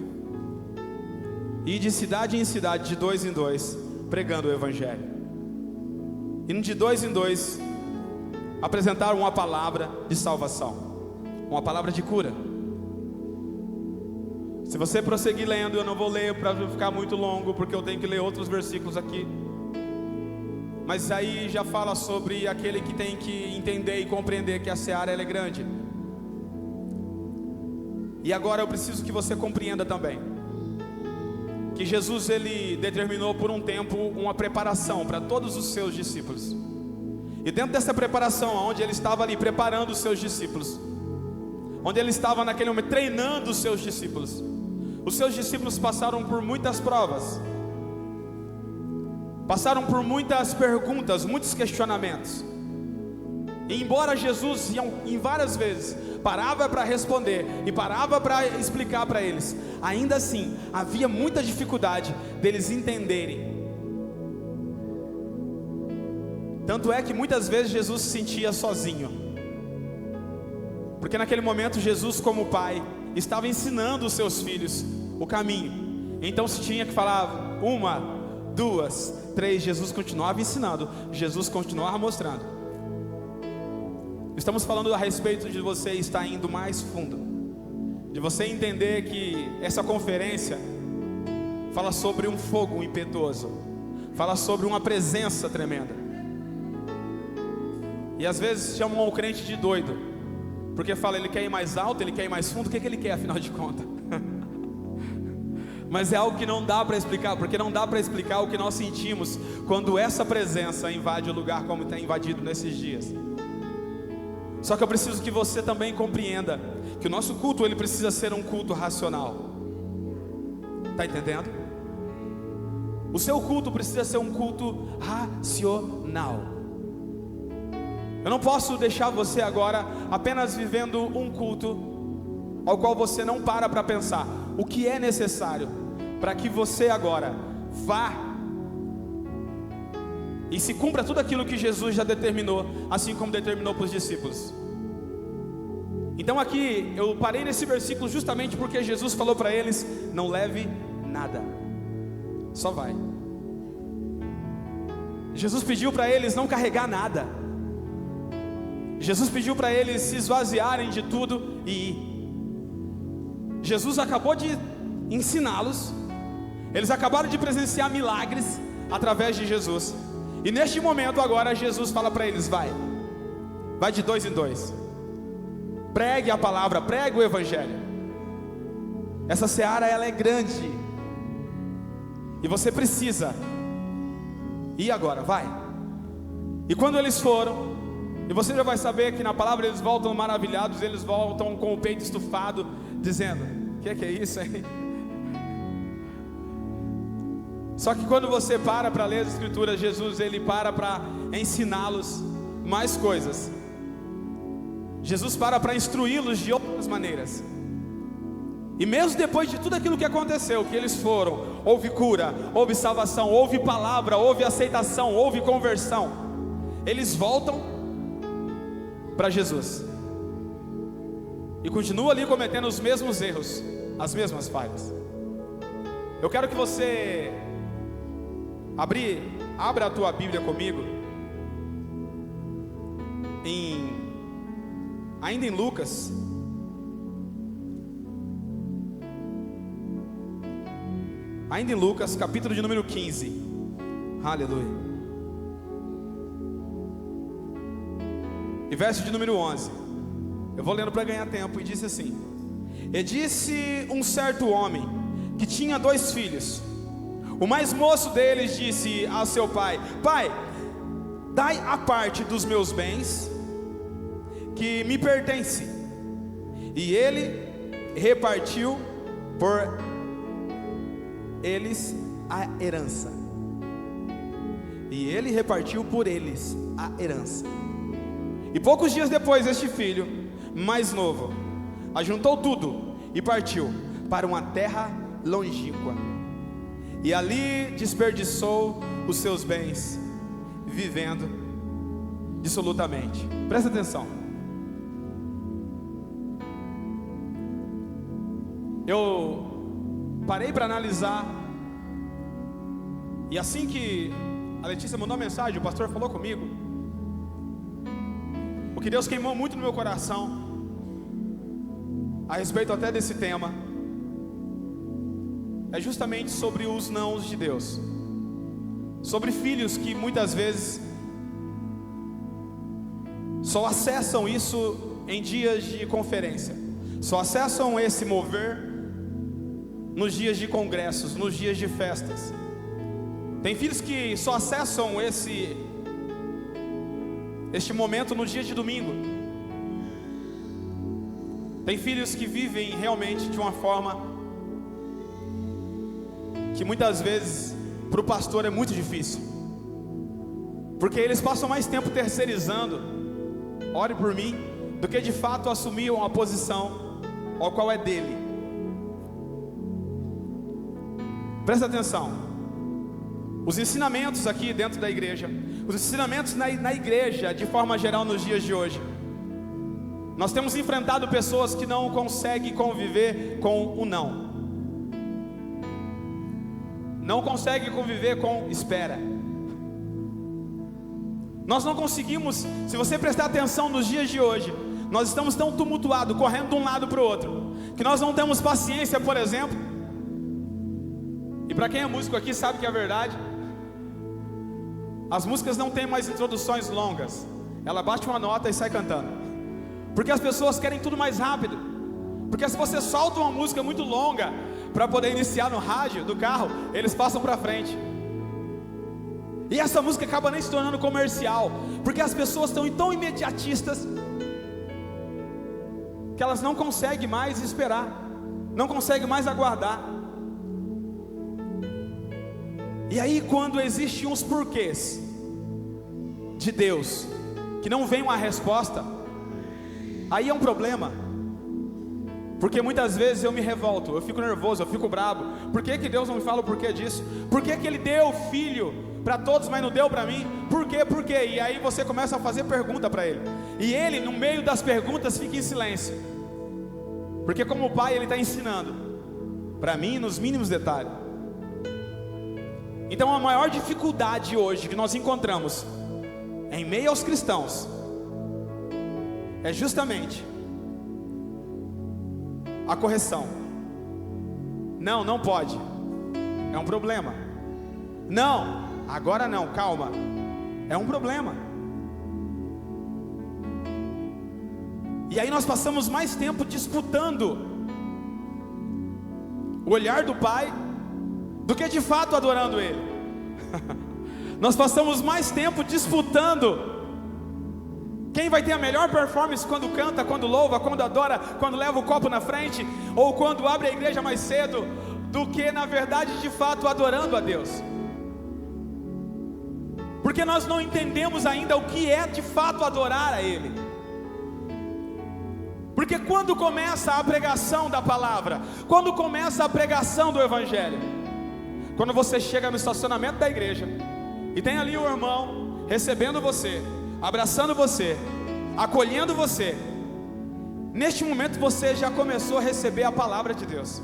e ir de cidade em cidade, de 2 em 2, pregando o Evangelho. E de 2 em 2 apresentaram uma palavra de salvação, uma palavra de cura. Se você prosseguir lendo, eu não vou ler para ficar muito longo, porque eu tenho que ler outros versículos aqui. Mas aí já fala sobre aquele que tem que entender e compreender que a seara ela é grande. E agora eu preciso que você compreenda também que Jesus ele determinou por um tempo uma preparação para todos os seus discípulos. E dentro dessa preparação, onde ele estava ali preparando os seus discípulos, onde ele estava naquele momento treinando os seus discípulos passaram por muitas provas, passaram por muitas perguntas, muitos questionamentos. E embora Jesus em várias vezes parava para responder e parava para explicar para eles, ainda assim havia muita dificuldade deles entenderem. Tanto é que muitas vezes Jesus se sentia sozinho, porque naquele momento Jesus, como pai, estava ensinando os seus filhos o caminho. Então se tinha que falar 1, 2, 3, Jesus continuava ensinando, Jesus continuava mostrando. Estamos falando a respeito de você estar indo mais fundo, de você entender que essa conferência fala sobre um fogo impetuoso, fala sobre uma presença tremenda. E às vezes chamam o crente de doido, porque fala, ele quer ir mais alto, ele quer ir mais fundo. O que ele quer, afinal de contas? Mas é algo que não dá para explicar, porque não dá para explicar o que nós sentimos quando essa presença invade o lugar como tem invadido nesses dias. Só que eu preciso que você também compreenda que o nosso culto ele precisa ser um culto racional. Está entendendo? O seu culto precisa ser um culto racional. Eu não posso deixar você agora apenas vivendo um culto ao qual você não para pensar o que é necessário para que você agora vá e se cumpra tudo aquilo que Jesus já determinou, assim como determinou para os discípulos. Então aqui eu parei nesse versículo justamente porque Jesus falou para eles: não leve nada, só vai. Jesus pediu para eles não carregar nada. Jesus pediu para eles se esvaziarem de tudo e ir. Jesus acabou de ensiná-los, eles acabaram de presenciar milagres através de Jesus. E neste momento agora Jesus fala para eles: vai de 2 em 2, pregue a palavra, pregue o evangelho. Essa seara ela é grande e você precisa ir agora, vai. E quando eles foram, e você já vai saber que na palavra eles voltam maravilhados, eles voltam com o peito estufado, dizendo: o que é isso aí? Só que quando você para ler as escrituras, Jesus ele para ensiná-los mais coisas. Jesus para instruí-los de outras maneiras. E mesmo depois de tudo aquilo que aconteceu, que eles foram, houve cura, houve salvação, houve palavra, houve aceitação, houve conversão, eles voltam para Jesus e continuam ali cometendo os mesmos erros, as mesmas falhas. Eu quero que você abra a tua Bíblia comigo ainda em Lucas, capítulo de número 15. Aleluia. E verso de número 11. Eu vou lendo para ganhar tempo. E disse assim: e disse um certo homem que tinha 2 filhos. O mais moço deles disse ao seu pai: pai, dai a parte dos meus bens que me pertence. E ele repartiu por eles a herança. E poucos dias depois, este filho mais novo ajuntou tudo e partiu para uma terra longínqua, e ali desperdiçou os seus bens, vivendo dissolutamente. Presta atenção. Eu parei para analisar, e assim que a Letícia mandou uma mensagem, o pastor falou comigo, o que Deus queimou muito no meu coração a respeito até desse tema é justamente sobre os nãos de Deus. Sobre filhos que muitas vezes só acessam isso em dias de conferência, só acessam esse mover nos dias de congressos, nos dias de festas. Tem filhos que só acessam este momento no dia de domingo. Tem filhos que vivem realmente de uma forma que muitas vezes para o pastor é muito difícil, porque eles passam mais tempo terceirizando, ore por mim, do que de fato assumir uma posição ao qual é dele. Presta atenção, os ensinamentos aqui dentro da igreja, os ensinamentos na igreja de forma geral nos dias de hoje, nós temos enfrentado pessoas que não conseguem conviver com o não conseguem conviver com espera. Nós não conseguimos, se você prestar atenção nos dias de hoje, nós estamos tão tumultuados, correndo de um lado para o outro, que nós não temos paciência, por exemplo. E para quem é músico aqui sabe que é verdade, as músicas não têm mais introduções longas, ela bate uma nota e sai cantando, porque as pessoas querem tudo mais rápido. Porque se você solta uma música muito longa para poder iniciar no rádio do carro, eles passam para frente. E essa música acaba nem se tornando comercial, porque as pessoas estão tão imediatistas que elas não conseguem mais esperar, não conseguem mais aguardar. E aí, quando existem uns porquês de Deus que não vem uma resposta, aí é um problema. Porque muitas vezes eu me revolto, eu fico nervoso, eu fico bravo. Por que Deus não me fala o porquê disso? Por que Ele deu filho para todos, mas não deu para mim? Por quê? Por quê? E aí você começa a fazer pergunta para Ele, e Ele no meio das perguntas fica em silêncio, porque como pai Ele está ensinando para mim nos mínimos detalhes. Então a maior dificuldade hoje que nós encontramos em meio aos cristãos é justamente a correção. Não pode, é um problema. Não, agora não, calma, é um problema. E aí nós passamos mais tempo disputando o olhar do Pai do que de fato adorando Ele. Nós passamos mais tempo disputando quem vai ter a melhor performance quando canta, quando louva, quando adora, quando leva o copo na frente, ou quando abre a igreja mais cedo, do que na verdade de fato adorando a Deus. Porque nós não entendemos ainda o que é de fato adorar a Ele. Porque quando começa a pregação da palavra, quando começa a pregação do Evangelho, quando você chega no estacionamento da igreja e tem ali o irmão recebendo você, abraçando você, acolhendo você, neste momento você já começou a receber a palavra de Deus.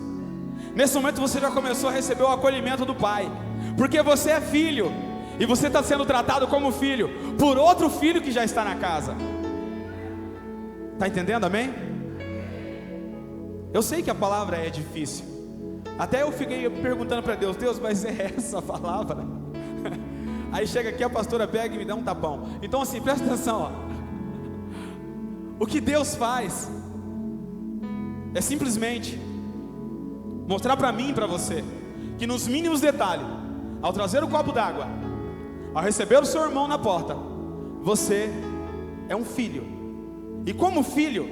Nesse momento você já começou a receber o acolhimento do Pai, porque você é filho, e você está sendo tratado como filho por outro filho que já está na casa. Está entendendo, amém? Eu sei que a palavra é difícil, até eu fiquei perguntando para Deus, mas é essa a palavra? Aí chega aqui, a pastora pega e me dá um tapão. Então assim, presta atenção, ó. O que Deus faz é simplesmente mostrar para mim e para você que nos mínimos detalhes, ao trazer o copo d'água, ao receber o seu irmão na porta, você é um filho. E como filho,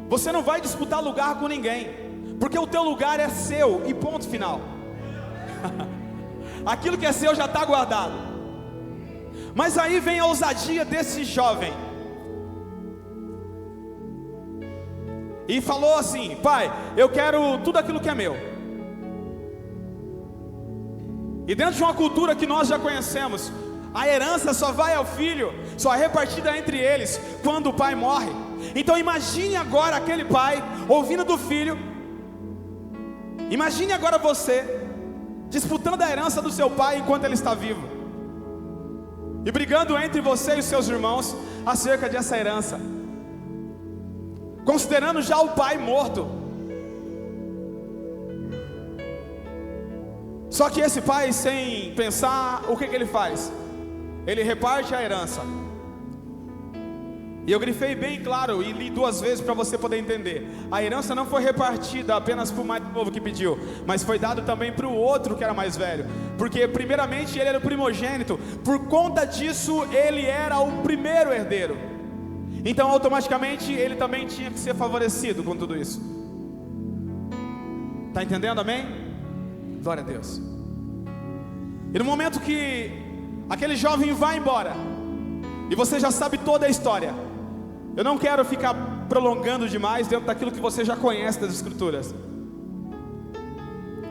você não vai disputar lugar com ninguém, porque o teu lugar é seu e ponto final. Aquilo que é seu já está guardado. Mas aí vem a ousadia desse jovem e falou assim: pai, eu quero tudo aquilo que é meu. E dentro de uma cultura que nós já conhecemos, a herança só vai ao filho, só é repartida entre eles quando o pai morre. Então imagine agora aquele pai ouvindo do filho. Imagine agora você disputando a herança do seu pai enquanto ele está vivo, e brigando entre você e os seus irmãos acerca dessa herança, considerando já o pai morto. Só que esse pai, sem pensar, o que ele faz? Ele reparte a herança. E eu grifei bem claro e li 2 vezes para você poder entender. A herança não foi repartida apenas para o mais novo que pediu, mas foi dado também para o outro que era mais velho. Porque primeiramente ele era o primogênito, por conta disso ele era o primeiro herdeiro. Então automaticamente ele também tinha que ser favorecido com tudo isso. Está entendendo, amém? Glória a Deus. E no momento que aquele jovem vai embora, e você já sabe toda a história, eu não quero ficar prolongando demais dentro daquilo que você já conhece das escrituras.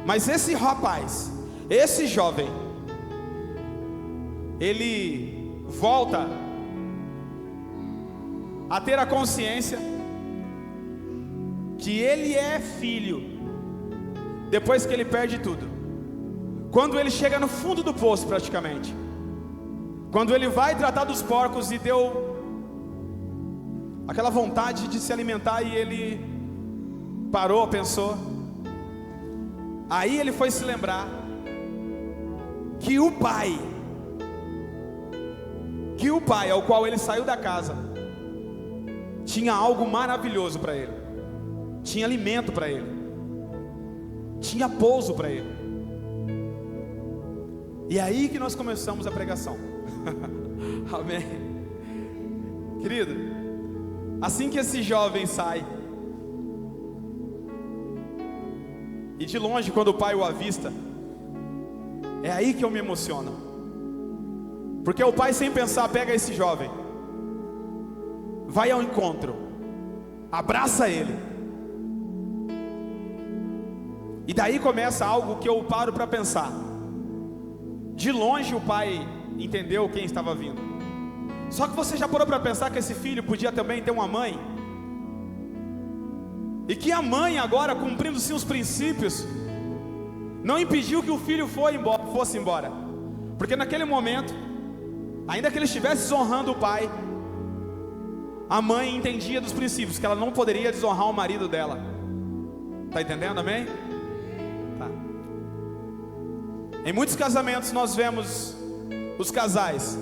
Mas esse rapaz, esse jovem, ele volta a ter a consciência que ele é filho, depois que ele perde tudo. Quando ele chega no fundo do poço praticamente, quando ele vai tratar dos porcos e deu aquela vontade de se alimentar e ele parou, pensou. Aí ele foi se lembrar que o pai ao qual ele saiu da casa tinha algo maravilhoso para ele. Tinha alimento para ele. Tinha pouso para ele. E aí que nós começamos a pregação. Amém. Querido, assim que esse jovem sai, e de longe quando o pai o avista, é aí que eu me emociono. Porque o pai, sem pensar, pega esse jovem, vai ao encontro, abraça ele. E daí começa algo que eu paro para pensar. De longe o pai entendeu quem estava vindo. Só que você já parou para pensar que esse filho podia também ter uma mãe? E que a mãe agora, cumprindo sim os princípios, não impediu que o filho fosse embora. Porque naquele momento, ainda que ele estivesse desonrando o pai, a mãe entendia dos princípios, que ela não poderia desonrar o marido dela. Está entendendo, amém? Tá. Em muitos casamentos nós vemos os casais,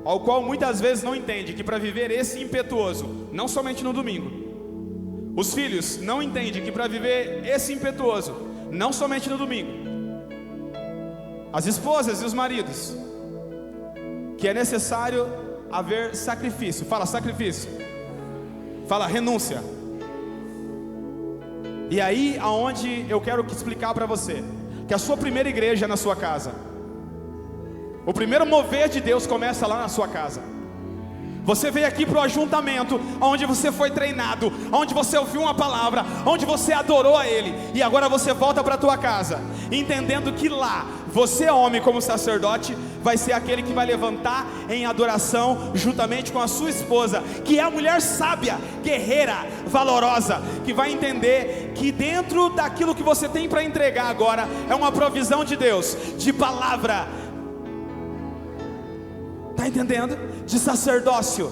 ao qual muitas vezes não entende que para viver esse impetuoso, não somente no domingo, os filhos não entendem que para viver esse impetuoso, não somente no domingo, as esposas e os maridos, que é necessário haver sacrifício. Fala sacrifício. Fala renúncia. E aí aonde eu quero explicar para você que a sua primeira igreja é na sua casa. O primeiro mover de Deus começa lá na sua casa. Você veio aqui para o ajuntamento, onde você foi treinado, onde você ouviu uma palavra, onde você adorou a Ele, e agora você volta para a tua casa, entendendo que lá, você homem como sacerdote, vai ser aquele que vai levantar em adoração, juntamente com a sua esposa, que é a mulher sábia, guerreira, valorosa, que vai entender que dentro daquilo que você tem para entregar agora, é uma provisão de Deus, de palavra. Está entendendo? De sacerdócio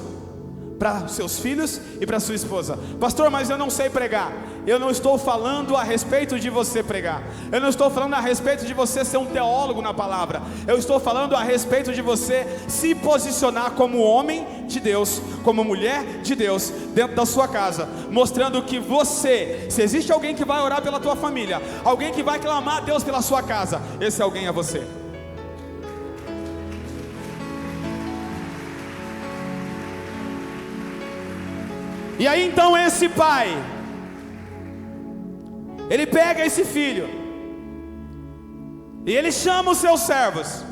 para seus filhos e para sua esposa. Pastor, mas eu não sei pregar. Eu não estou falando a respeito de você pregar. Eu não estou falando a respeito de você ser um teólogo na palavra. Eu estou falando a respeito de você se posicionar como homem de Deus, como mulher de Deus, dentro da sua casa, mostrando que você, se existe alguém que vai orar pela tua família, alguém que vai clamar a Deus pela sua casa, esse alguém é você. E aí então esse pai, ele pega esse filho, e ele chama os seus servos,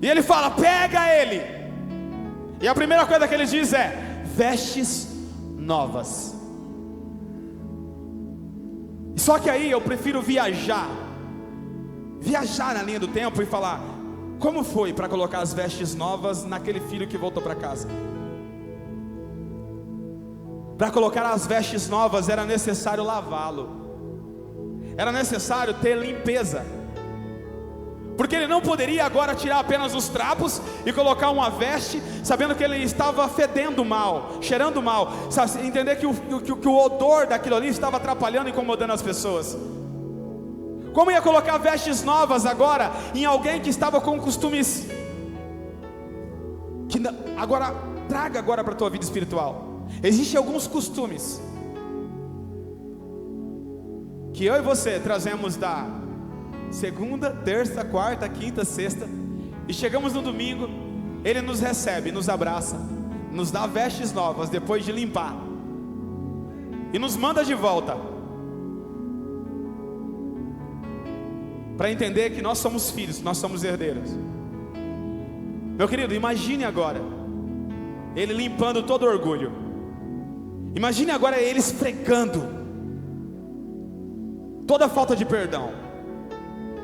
e ele fala, pega ele. E a primeira coisa que ele diz é, vestes novas. Só que aí eu prefiro viajar na linha do tempo e falar, como foi para colocar as vestes novas naquele filho que voltou para casa? Para colocar as vestes novas era necessário lavá-lo, era necessário ter limpeza, porque ele não poderia agora tirar apenas os trapos e colocar uma veste, sabendo que ele estava fedendo mal, cheirando mal, entender que o odor daquilo ali estava atrapalhando e incomodando as pessoas. Como ia colocar vestes novas agora em alguém que estava com costumes que agora traga agora para a tua vida espiritual? Existem alguns costumes que eu e você trazemos da segunda, terça, quarta, quinta, sexta, e chegamos no domingo, Ele nos recebe, nos abraça, nos dá vestes novas depois de limpar, e nos manda de volta, para entender que nós somos filhos, nós somos herdeiros. Meu querido, imagine agora Ele limpando todo orgulho. Imagine agora Ele esfregando toda falta de perdão.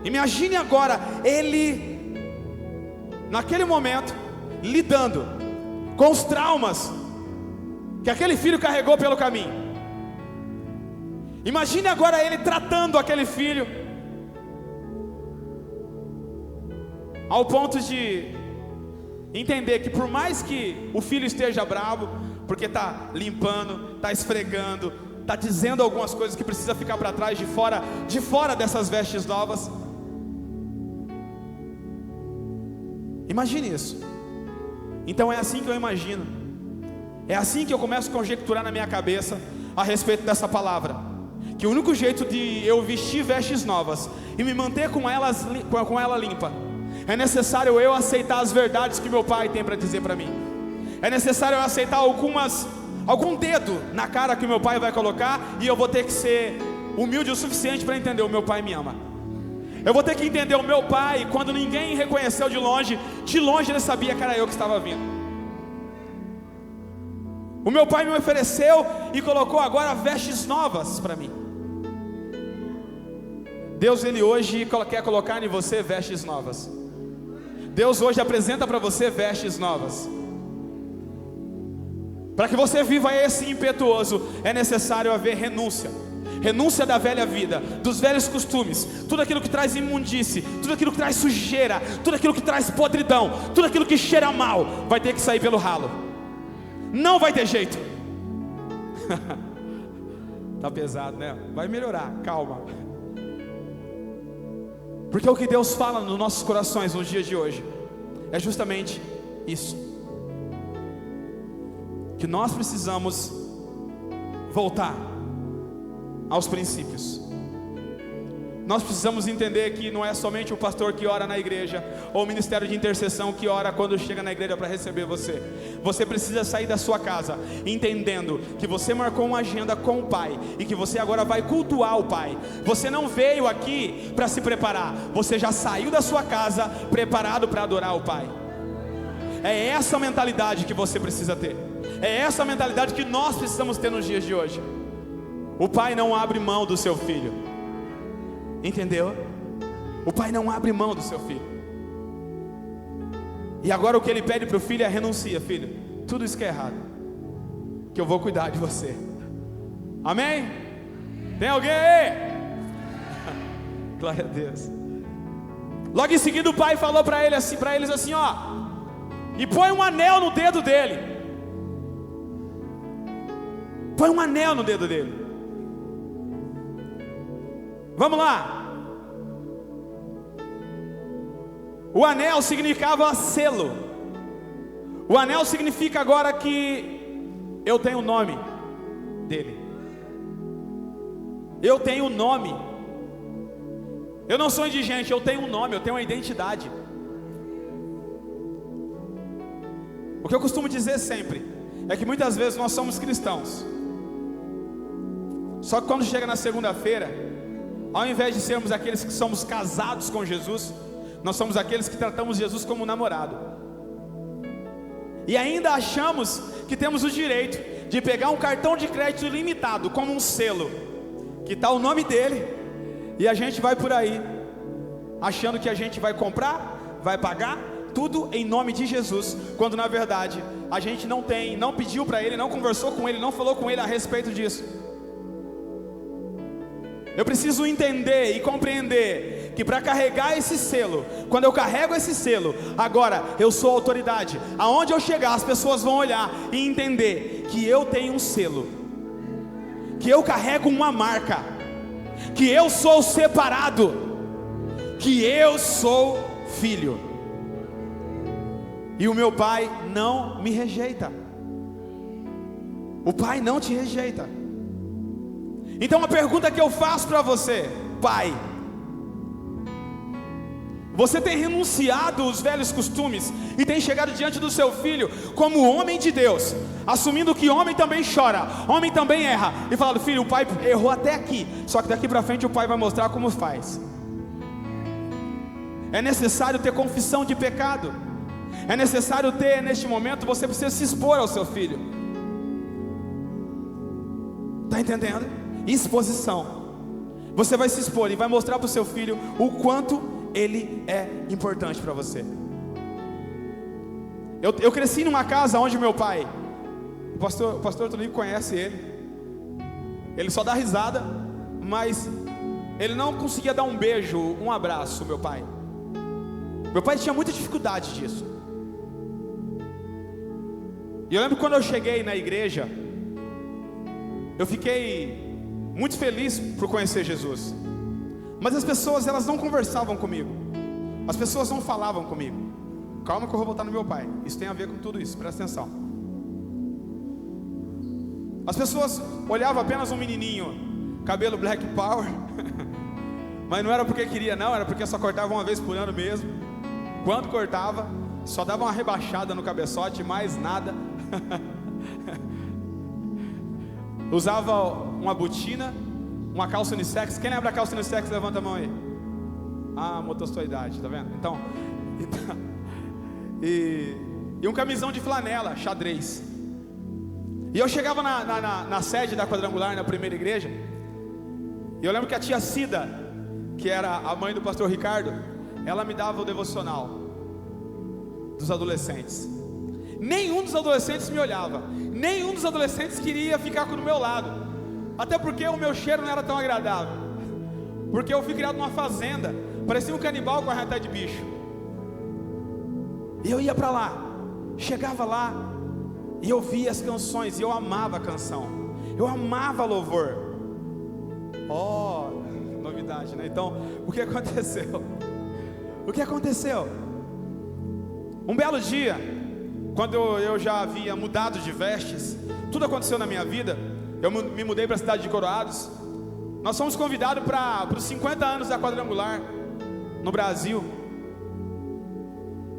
Imagine agora Ele, naquele momento, lidando com os traumas que aquele filho carregou pelo caminho. Imagine agora Ele tratando aquele filho ao ponto de entender que por mais que o filho esteja bravo, porque está limpando, está esfregando, está dizendo algumas coisas que precisa ficar para trás, de fora dessas vestes novas. Imagine isso. Então é assim que eu imagino, é assim que eu começo a conjecturar na minha cabeça a respeito dessa palavra, que o único jeito de eu vestir vestes novas e me manter com ela limpa, é necessário eu aceitar as verdades que meu pai tem para dizer para mim. É necessário eu aceitar algum dedo na cara que meu pai vai colocar, e eu vou ter que ser humilde o suficiente para entender: o meu pai me ama. Eu vou ter que entender o meu pai, quando ninguém reconheceu de longe ele sabia que era eu que estava vindo. O meu pai me ofereceu e colocou agora vestes novas para mim. Deus, Ele hoje quer colocar em você vestes novas. Deus hoje apresenta para você vestes novas. Para que você viva esse impetuoso, é necessário haver renúncia. Renúncia da velha vida, dos velhos costumes, tudo aquilo que traz imundície, tudo aquilo que traz sujeira, tudo aquilo que traz podridão, tudo aquilo que cheira mal, vai ter que sair pelo ralo. Não vai ter jeito. Tá pesado, né? Vai melhorar, calma. Porque o que Deus fala nos nossos corações nos dias de hoje é justamente isso: que nós precisamos voltar aos princípios. Nós precisamos entender que não é somente o pastor que ora na igreja, ou o ministério de intercessão que ora quando chega na igreja para receber você. Você precisa sair da sua casa entendendo que você marcou uma agenda com o Pai, e que você agora vai cultuar o Pai. Você não veio aqui para se preparar, você já saiu da sua casa preparado para adorar o Pai. É essa mentalidade que você precisa ter. É essa mentalidade que nós precisamos ter nos dias de hoje. O Pai não abre mão do seu filho. Entendeu? O Pai não abre mão do seu filho. E agora o que Ele pede para o filho é: renuncia, filho, tudo isso que é errado, que eu vou cuidar de você. Amém? Tem alguém aí? Glória a Deus. Logo em seguida o pai falou para eles assim, ó: e põe um anel no dedo dele. Põe um anel no dedo dele. Vamos lá. O anel significava selo. O anel significa agora que eu tenho o nome dele. Eu tenho o nome. Eu não sou indigente, eu tenho um nome, eu tenho uma identidade. O que eu costumo dizer sempre é que muitas vezes nós somos cristãos, só que quando chega na segunda-feira, ao invés de sermos aqueles que somos casados com Jesus, nós somos aqueles que tratamos Jesus como namorado. E ainda achamos que temos o direito de pegar um cartão de crédito ilimitado como um selo, que está o nome dele, e a gente vai por aí achando que a gente vai comprar, vai pagar tudo em nome de Jesus, quando na verdade a gente não pediu para ele, não conversou com ele, não falou com ele a respeito disso. Eu preciso entender e compreender que para carregar esse selo, quando eu carrego esse selo, agora eu sou autoridade. Aonde eu chegar, as pessoas vão olhar e entender que eu tenho um selo, que eu carrego uma marca, que eu sou separado, que eu sou filho, e o meu pai não me rejeita. O pai não te rejeita. Então a pergunta que eu faço para você: pai, você tem renunciado os velhos costumes e tem chegado diante do seu filho como homem de Deus, assumindo que homem também chora, homem também erra, e falando: filho, o pai errou até aqui, só que daqui para frente o pai vai mostrar como faz. É necessário ter confissão de pecado. É necessário ter, neste momento, você precisa se expor ao seu filho. Está entendendo? Exposição. Você vai se expor e vai mostrar para o seu filho o quanto ele é importante para você. Eu cresci numa casa onde meu pai, o pastor Toninho conhece ele. Ele só dá risada, mas ele não conseguia dar um beijo, um abraço, meu pai. Meu pai tinha muita dificuldade disso. E eu lembro quando eu cheguei na igreja, eu fiquei muito feliz por conhecer Jesus. Mas as pessoas, elas não conversavam comigo. As pessoas não falavam comigo. Calma que eu vou voltar no meu pai. Isso tem a ver com tudo isso, presta atenção. As pessoas olhavam apenas um menininho, cabelo black power. Mas não era porque queria não, era porque só cortava uma vez por ano mesmo. Quando cortava, só dava uma rebaixada no cabeçote, mais nada. Usava uma botina, uma calça unissex. Quem lembra da calça unissex? Levanta a mão aí. Ah, mostrou sua idade, tá vendo? Então e um camisão de flanela, xadrez. E eu chegava na sede da Quadrangular, na primeira igreja, e eu lembro que a tia Cida, que era a mãe do pastor Ricardo, ela me dava o devocional dos adolescentes. Nenhum dos adolescentes me olhava, nenhum dos adolescentes queria ficar do meu lado, até porque o meu cheiro não era tão agradável, porque eu fui criado numa fazenda, parecia um canibal com arranhada de bicho. E eu ia para lá, chegava lá e eu via as canções, e eu amava a canção, eu amava louvor. Oh, novidade, né? Então, o que aconteceu? O que aconteceu? Um belo dia, quando eu já havia mudado de vestes, tudo aconteceu na minha vida. Eu me mudei para a cidade de Coroados. Nós fomos convidados para os 50 anos da Quadrangular no Brasil.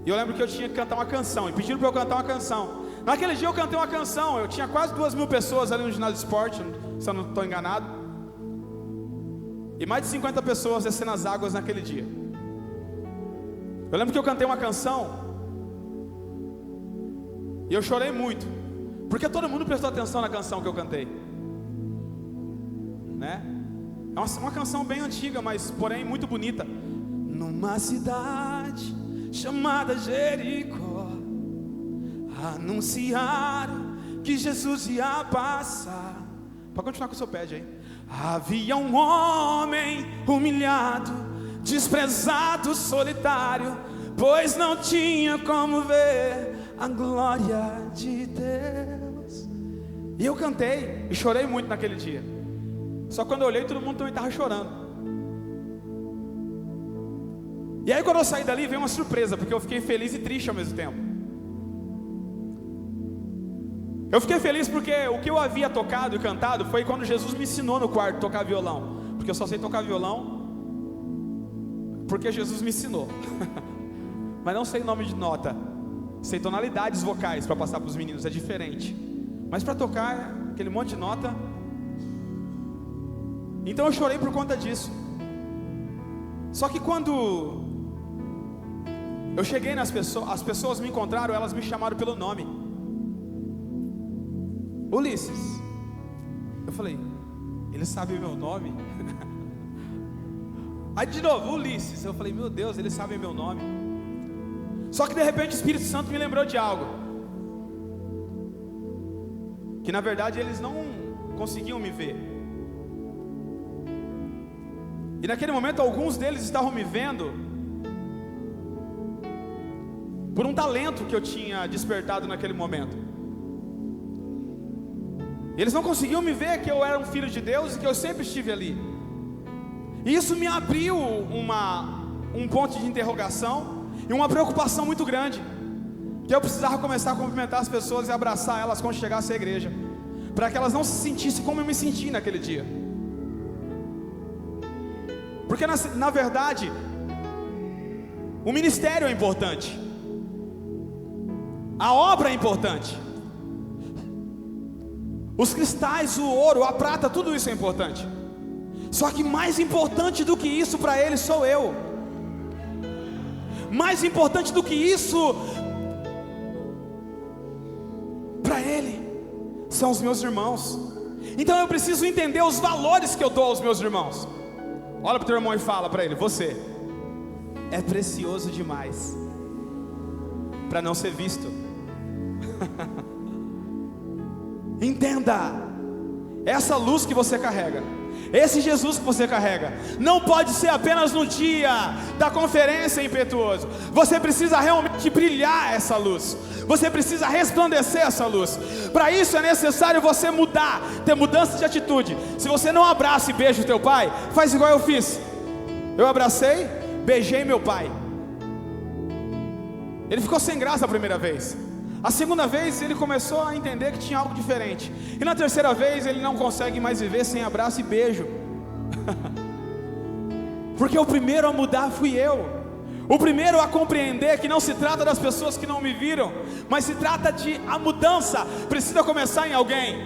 E eu lembro que eu tinha que cantar uma canção, e pediram para eu cantar uma canção. Naquele dia eu cantei uma canção. Eu tinha quase 2.000 pessoas ali no ginásio de esporte, se eu não estou enganado, e mais de 50 pessoas descendo as águas naquele dia. Eu lembro que eu cantei uma canção e eu chorei muito, porque todo mundo prestou atenção na canção que eu cantei, né? É uma canção bem antiga, mas porém muito bonita. Numa cidade chamada Jericó, anunciaram que Jesus ia passar. Pode continuar com o seu pad aí. Havia um homem humilhado, desprezado, solitário, pois não tinha como ver a glória de Deus. E eu cantei e chorei muito naquele dia. Só quando eu olhei, todo mundo também estava chorando. E aí quando eu saí dali, veio uma surpresa, porque eu fiquei feliz e triste ao mesmo tempo. Eu fiquei feliz porque o que eu havia tocado e cantado foi quando Jesus me ensinou no quarto a tocar violão. Porque eu só sei tocar violão porque Jesus me ensinou. Mas não sei nome de nota, sei tonalidades vocais para passar para os meninos, é diferente. Mas para tocar aquele monte de nota. Então eu chorei por conta disso. Só que quando eu cheguei nas pessoas, as pessoas me encontraram, elas me chamaram pelo nome. Ulisses. Eu falei, ele sabe o meu nome? Aí de novo, Ulisses. Eu falei, meu Deus, eles sabem meu nome. Só que de repente o Espírito Santo me lembrou de algo, que na verdade eles não conseguiam me ver. E naquele momento alguns deles estavam me vendo por um talento que eu tinha despertado naquele momento. Eles não conseguiam me ver que eu era um filho de Deus e que eu sempre estive ali. E isso me abriu um ponto de interrogação e uma preocupação muito grande, que eu precisava começar a cumprimentar as pessoas e abraçar elas quando chegasse à igreja, para que elas não se sentissem como eu me senti naquele dia. Porque na verdade, o ministério é importante, a obra é importante, os cristais, o ouro, a prata, tudo isso é importante. Só que mais importante do que isso para ele sou eu. Mais importante do que isso para ele são os meus irmãos. Então eu preciso entender os valores que eu dou aos meus irmãos. Olha para o teu irmão e fala para ele: você é precioso demais para não ser visto. Entenda, essa luz que você carrega, esse Jesus que você carrega, não pode ser apenas no dia da conferência impetuoso. Você precisa realmente brilhar essa luz, você precisa resplandecer essa luz. Para isso é necessário você mudar, ter mudança de atitude. Se você não abraça e beija o teu pai, faz igual eu fiz. Eu abracei, beijei meu pai. Ele ficou sem graça a primeira vez. A segunda vez ele começou a entender que tinha algo diferente. E na terceira vez ele não consegue mais viver sem abraço e beijo. Porque o primeiro a mudar fui eu. O primeiro a compreender que não se trata das pessoas que não me viram, mas se trata de a mudança precisa começar em alguém.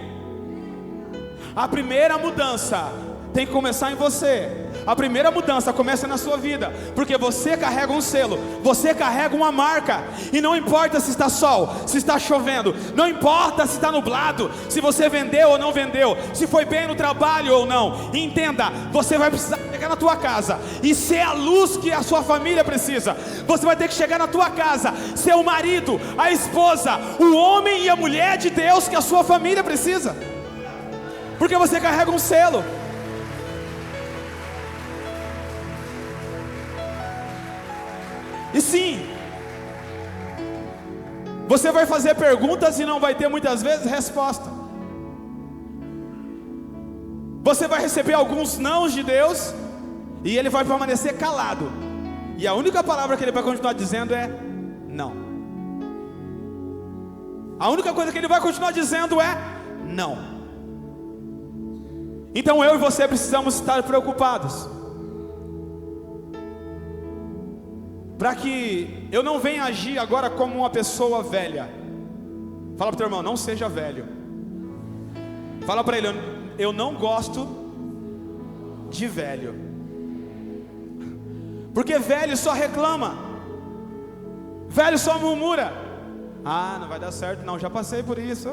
A primeira mudança tem que começar em você. A primeira mudança começa na sua vida, porque você carrega um selo, você carrega uma marca. E não importa se está sol, se está chovendo, não importa se está nublado, se você vendeu ou não vendeu, se foi bem no trabalho ou não. Entenda, você vai precisar chegar na tua casa e ser a luz que a sua família precisa. Você vai ter que chegar na tua casa, ser o marido, a esposa, o homem e a mulher de Deus que a sua família precisa, porque você carrega um selo. E sim, você vai fazer perguntas e não vai ter muitas vezes resposta. Você vai receber alguns nãos de Deus e ele vai permanecer calado. E a única palavra que ele vai continuar dizendo é não. A única coisa que ele vai continuar dizendo é não. Então eu e você precisamos estar preocupados, para que eu não venha agir agora como uma pessoa velha. Fala para o teu irmão: não seja velho. Fala para ele: eu não gosto de velho. Porque velho só reclama, velho só murmura. Ah, não vai dar certo não, já passei por isso.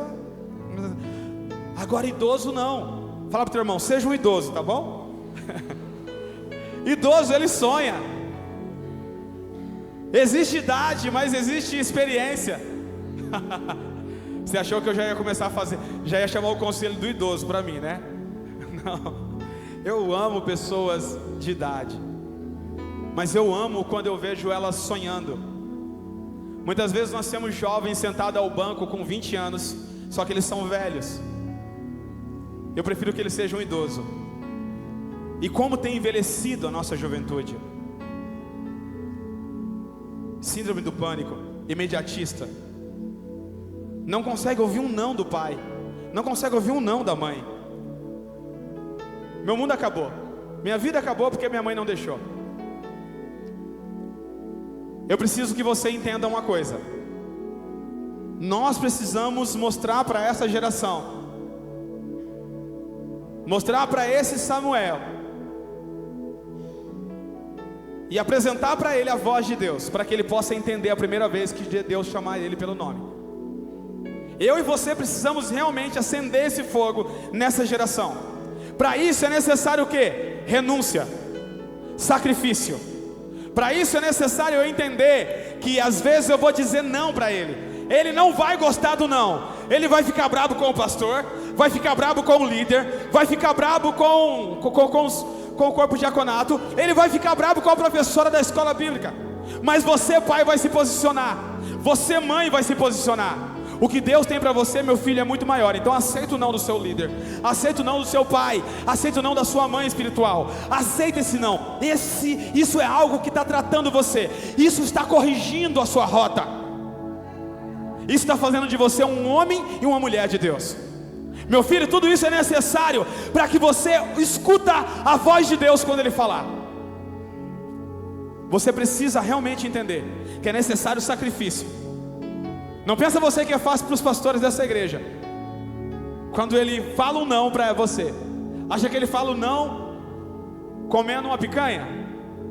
Agora idoso não. Fala para o teu irmão: seja um idoso, tá bom? Idoso ele sonha. Existe idade, mas existe experiência. Você achou que eu já ia começar a fazer, já ia chamar o conselho do idoso para mim, né? Não, eu amo pessoas de idade, mas eu amo quando eu vejo elas sonhando. Muitas vezes nós temos jovens sentados ao banco com 20 anos, só que eles são velhos. Eu prefiro que eles sejam um idoso. E como tem envelhecido a nossa juventude. Síndrome do pânico, imediatista. Não consegue ouvir um não do pai, não consegue ouvir um não da mãe. Meu mundo acabou, minha vida acabou porque minha mãe não deixou. Eu preciso que você entenda uma coisa. Nós precisamos mostrar para essa geração, mostrar para esse Samuel, e apresentar para ele a voz de Deus, para que ele possa entender a primeira vez que Deus chamar ele pelo nome. Eu e você precisamos realmente acender esse fogo nessa geração. Para isso é necessário o quê? Renúncia, sacrifício. Para isso é necessário eu entender que às vezes eu vou dizer não para ele. Ele não vai gostar do não. Ele vai ficar bravo com o pastor, vai ficar bravo com o líder, vai ficar bravo com o corpo diaconato, ele vai ficar bravo com a professora da escola bíblica. Mas você, pai, vai se posicionar. Você, mãe, vai se posicionar. O que Deus tem para você, meu filho, é muito maior. Então aceita o não do seu líder, aceita o não do seu pai, aceita o não da sua mãe espiritual. Aceita esse não. Isso é algo que está tratando você. Isso está corrigindo a sua rota. Isso está fazendo de você um homem e uma mulher de Deus. Meu filho, tudo isso é necessário para que você escuta a voz de Deus quando Ele falar. Você precisa realmente entender que é necessário sacrifício. Não pensa você que é fácil para os pastores dessa igreja. Quando ele fala um não para você, acha que ele fala um não comendo uma picanha?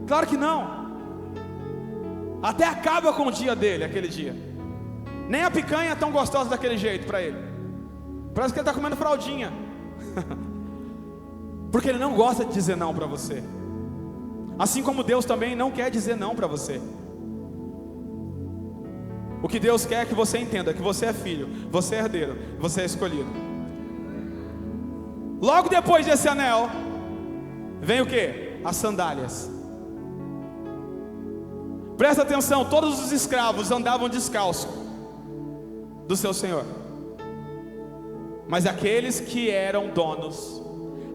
Claro que não. Até acaba com o dia dele, aquele dia. Nem a picanha é tão gostosa daquele jeito para ele. Parece que ele está comendo fraldinha. Porque ele não gosta de dizer não para você. Assim como Deus também não quer dizer não para você. O que Deus quer é que você entenda que você é filho, você é herdeiro, você é escolhido. Logo depois desse anel, vem o que? As sandálias. Presta atenção, todos os escravos andavam descalços do seu senhor. Mas aqueles que eram donos,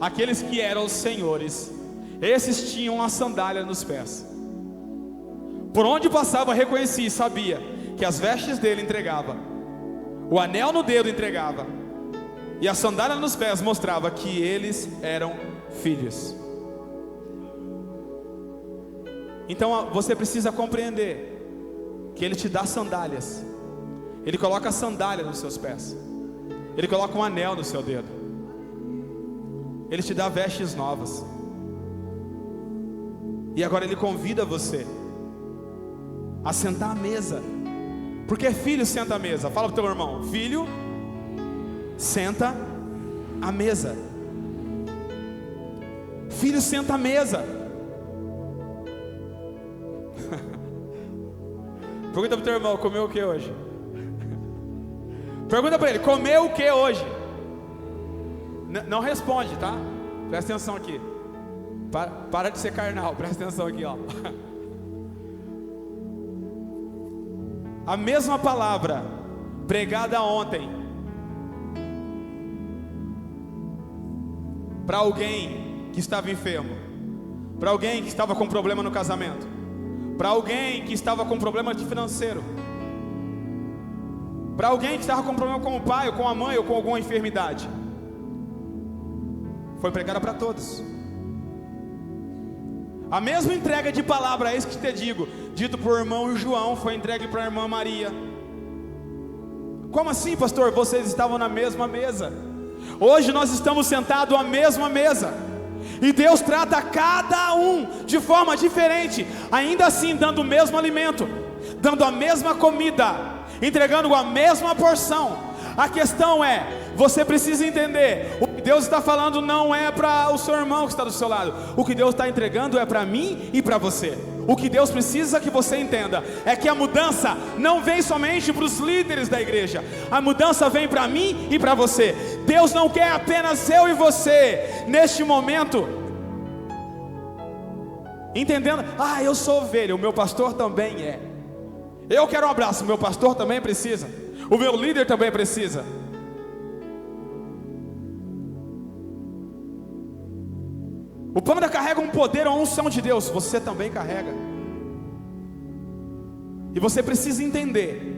aqueles que eram os senhores, esses tinham a sandália nos pés. Por onde passava reconhecia e sabia que as vestes dele entregava, o anel no dedo entregava, e a sandália nos pés mostrava que eles eram filhos. Então você precisa compreender que Ele te dá sandálias. Ele coloca a sandália nos seus pés. Ele coloca um anel no seu dedo. Ele te dá vestes novas. E agora Ele convida você a sentar à mesa. Porque filho senta à mesa. Fala para o teu irmão: filho senta à mesa. Filho senta à mesa. Pergunta para o teu irmão: comeu o que hoje? Pergunta para ele: comeu o que hoje? Não responde, tá? Presta atenção aqui. Para de ser carnal, presta atenção aqui, ó. A mesma palavra pregada ontem para alguém que estava enfermo, para alguém que estava com problema no casamento, para alguém que estava com problema financeiro, para alguém que estava com problema com o pai, ou com a mãe, ou com alguma enfermidade, foi pregada para todos. A mesma entrega de palavra, é isso que te digo, dito por irmão João, foi entregue para a irmã Maria. Como assim, pastor? Vocês estavam na mesma mesa. Hoje nós estamos sentados à mesma mesa, e Deus trata cada um de forma diferente, ainda assim dando o mesmo alimento, dando a mesma comida, entregando a mesma porção. A questão é, você precisa entender, o que Deus está falando não é para o seu irmão que está do seu lado. O que Deus está entregando é para mim e para você. O que Deus precisa que você entenda é que a mudança não vem somente para os líderes da igreja. A mudança vem para mim e para você. Deus não quer apenas eu e você neste momento entendendo: eu sou ovelha, o meu pastor também é. Eu quero um abraço, o meu pastor também precisa, o meu líder também precisa. O Panda carrega um poder, uma unção de Deus, você também carrega. E você precisa entender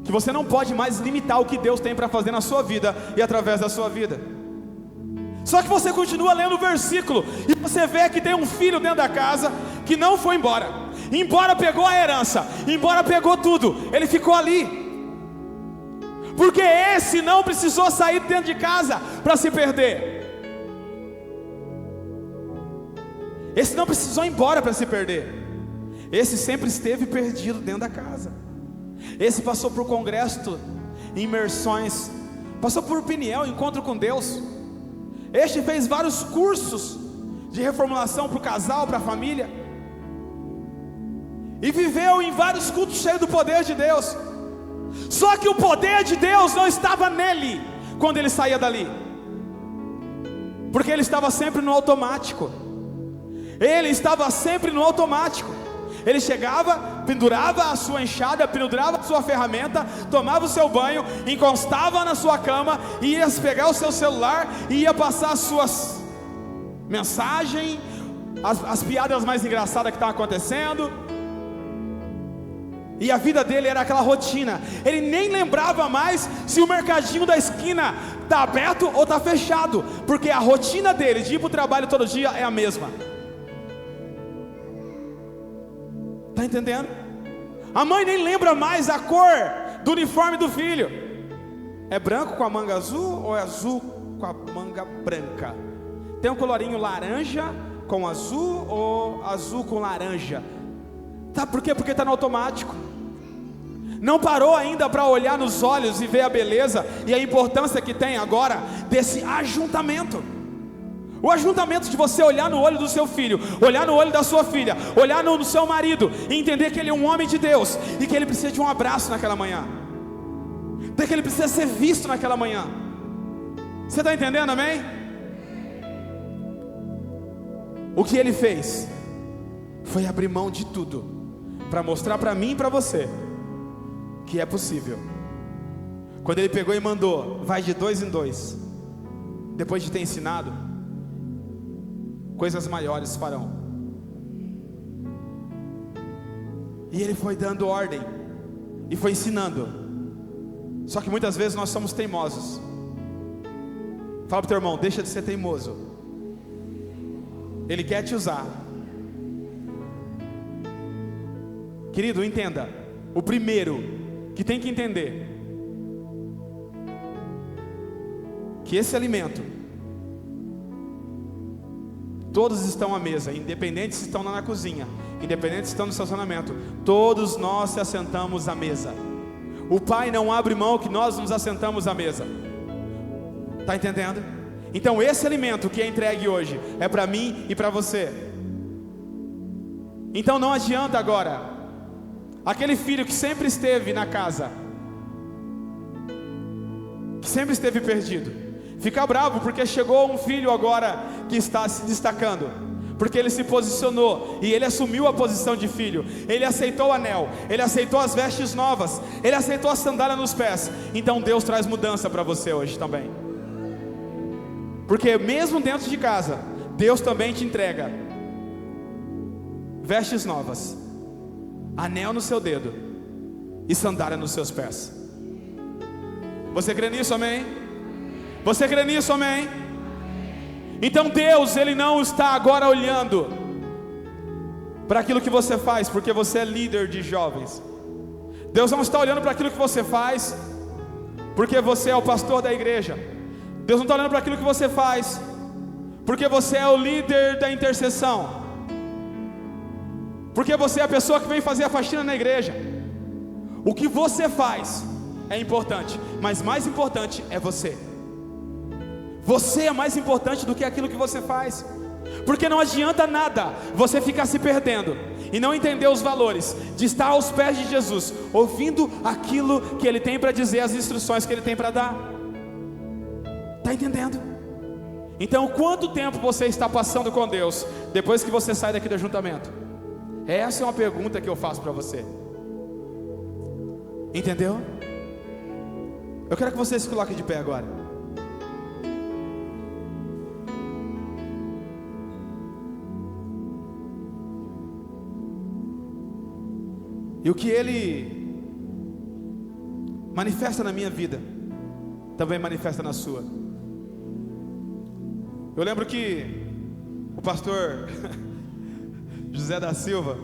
que você não pode mais limitar o que Deus tem para fazer na sua vida e através da sua vida. Só que você continua lendo o versículo e você vê que tem um filho dentro da casa que não foi embora. Embora pegou a herança, embora pegou tudo, ele ficou ali. Porque esse não precisou sair dentro de casa para se perder. Esse não precisou ir embora para se perder. Esse sempre esteve perdido dentro da casa. Esse passou por congresso, imersões, passou por Peniel, encontro com Deus. Este fez vários cursos de reformulação para o casal, para a família, e viveu em vários cultos cheios do poder de Deus. Só que o poder de Deus não estava nele quando ele saía dali, porque ele estava sempre no automático. Ele estava sempre no automático. Ele chegava, pendurava a sua enxada, pendurava a sua ferramenta, tomava o seu banho, encostava na sua cama, ia pegar o seu celular e ia passar as suas mensagens, as piadas mais engraçadas que estavam acontecendo. E a vida dele era aquela rotina. Ele nem lembrava mais se o mercadinho da esquina está aberto ou está fechado, porque a rotina dele de ir para o trabalho todo dia é a mesma. Está entendendo? A mãe nem lembra mais a cor do uniforme do filho. É branco com a manga azul ou é azul com a manga branca? Tem um colorinho laranja com azul ou azul com laranja? Tá, por quê? Porque está no automático. Não parou ainda para olhar nos olhos e ver a beleza e a importância que tem agora desse ajuntamento. O ajuntamento de você olhar no olho do seu filho, olhar no olho da sua filha, olhar no seu marido e entender que ele é um homem de Deus e que ele precisa de um abraço naquela manhã, de que ele precisa ser visto naquela manhã. Você está entendendo, amém? O que ele fez foi abrir mão de tudo para mostrar para mim e para você que é possível. Quando ele pegou e mandou, vai de 2 em 2, depois de ter ensinado, coisas maiores farão. E ele foi dando ordem e foi ensinando. Só que muitas vezes nós somos teimosos. Fala para o teu irmão, deixa de ser teimoso. Ele quer te usar. Querido, entenda. O primeiro que tem que entender que esse alimento, todos estão à mesa, independente se estão lá na cozinha, independente se estão no estacionamento, todos nós se assentamos à mesa. O Pai não abre mão que nós nos assentamos à mesa. Está entendendo? Então esse alimento que é entregue hoje é para mim e para você. Então não adianta agora aquele filho que sempre esteve na casa, que sempre esteve perdido, fica bravo porque chegou um filho agora que está se destacando, porque ele se posicionou e ele assumiu a posição de filho. Ele aceitou o anel, ele aceitou as vestes novas, ele aceitou a sandália nos pés. Então Deus traz mudança para você hoje também, porque mesmo dentro de casa Deus também te entrega vestes novas, anel no seu dedo e sandália nos seus pés. Você crê nisso, amém? Você crê nisso, amém? Então Deus, Ele não está agora olhando para aquilo que você faz, porque você é líder de jovens. Deus não está olhando para aquilo que você faz, porque você é o pastor da igreja. Deus não está olhando para aquilo que você faz, porque você é o líder da intercessão, porque você é a pessoa que vem fazer a faxina na igreja. O que você faz é importante, mas mais importante é você. Você é mais importante do que aquilo que você faz, porque não adianta nada você ficar se perdendo e não entender os valores de estar aos pés de Jesus, ouvindo aquilo que Ele tem para dizer, as instruções que Ele tem para dar. Está entendendo? Então quanto tempo você está passando com Deus depois que você sai daqui do ajuntamento? Essa é uma pergunta que eu faço para você. Entendeu? Eu quero que você se coloque de pé agora. E o que Ele manifesta na minha vida também manifesta na sua. Eu lembro que o pastor José da Silva,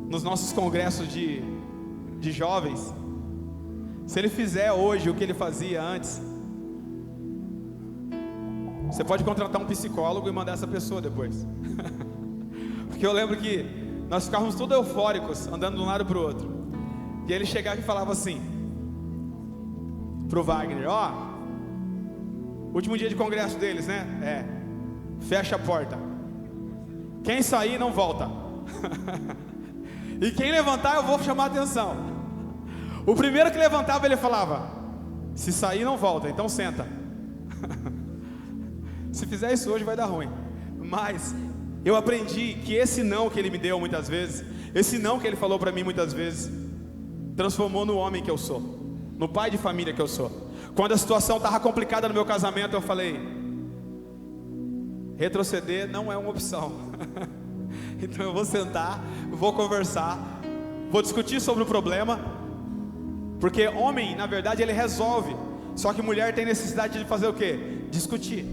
nos nossos congressos de jovens, se ele fizer hoje o que ele fazia antes, você pode contratar um psicólogo e mandar essa pessoa depois. Porque eu lembro que nós ficávamos todos eufóricos, andando de um lado para o outro, e ele chegava e falava assim pro Wagner: ó, último dia de congresso deles, né? Fecha a porta, quem sair não volta. E quem levantar eu vou chamar a atenção. O primeiro que levantava ele falava: se sair não volta, então senta. Se fizer isso hoje vai dar ruim. Mas Eu aprendi que esse não que Ele me deu muitas vezes, esse não que Ele falou para mim muitas vezes, transformou no homem que eu sou, no pai de família que eu sou. Quando a situação estava complicada no meu casamento, eu falei: retroceder não é uma opção. Então eu vou sentar, vou conversar, vou discutir sobre o problema, porque homem, na verdade, ele resolve. Só que mulher tem necessidade de fazer o quê? Discutir.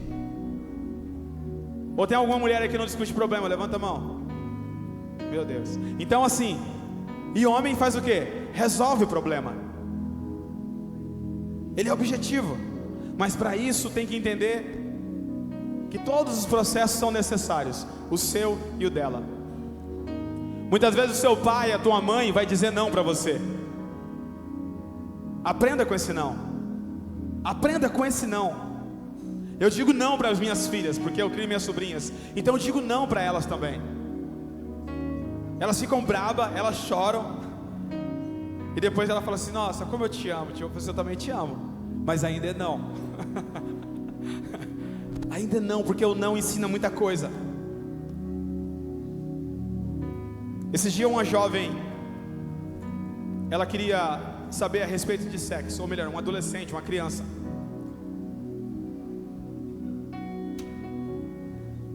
Ou tem alguma mulher aí que não discute problema? Levanta a mão. Meu Deus. Então assim, e homem faz o quê? Resolve o problema. Ele é objetivo. Mas para isso tem que entender que todos os processos são necessários, o seu e o dela. Muitas vezes o seu pai, a tua mãe vai dizer não para você. Aprenda com esse não. Aprenda com esse não. Eu digo não para as minhas filhas, porque eu crio minhas sobrinhas. Então eu digo não para elas também. Elas ficam bravas, elas choram. E depois ela fala assim: nossa, como eu te amo, tio. Eu também te amo, mas ainda é não. Ainda é não, porque o não ensina muita coisa. Esse dia uma jovem, ela queria saber a respeito de sexo, ou melhor, um adolescente, uma criança.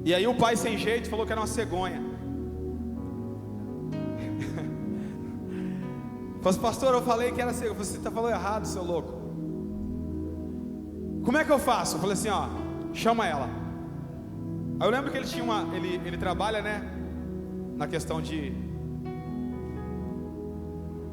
E aí o pai, sem jeito, falou que era uma cegonha. Falei assim: pastor, eu falei que era cegonha. Você está falando errado, seu louco. Como é que eu faço? Eu falei assim: ó, chama ela. Aí eu lembro que ele tinha ele trabalha, né, na questão de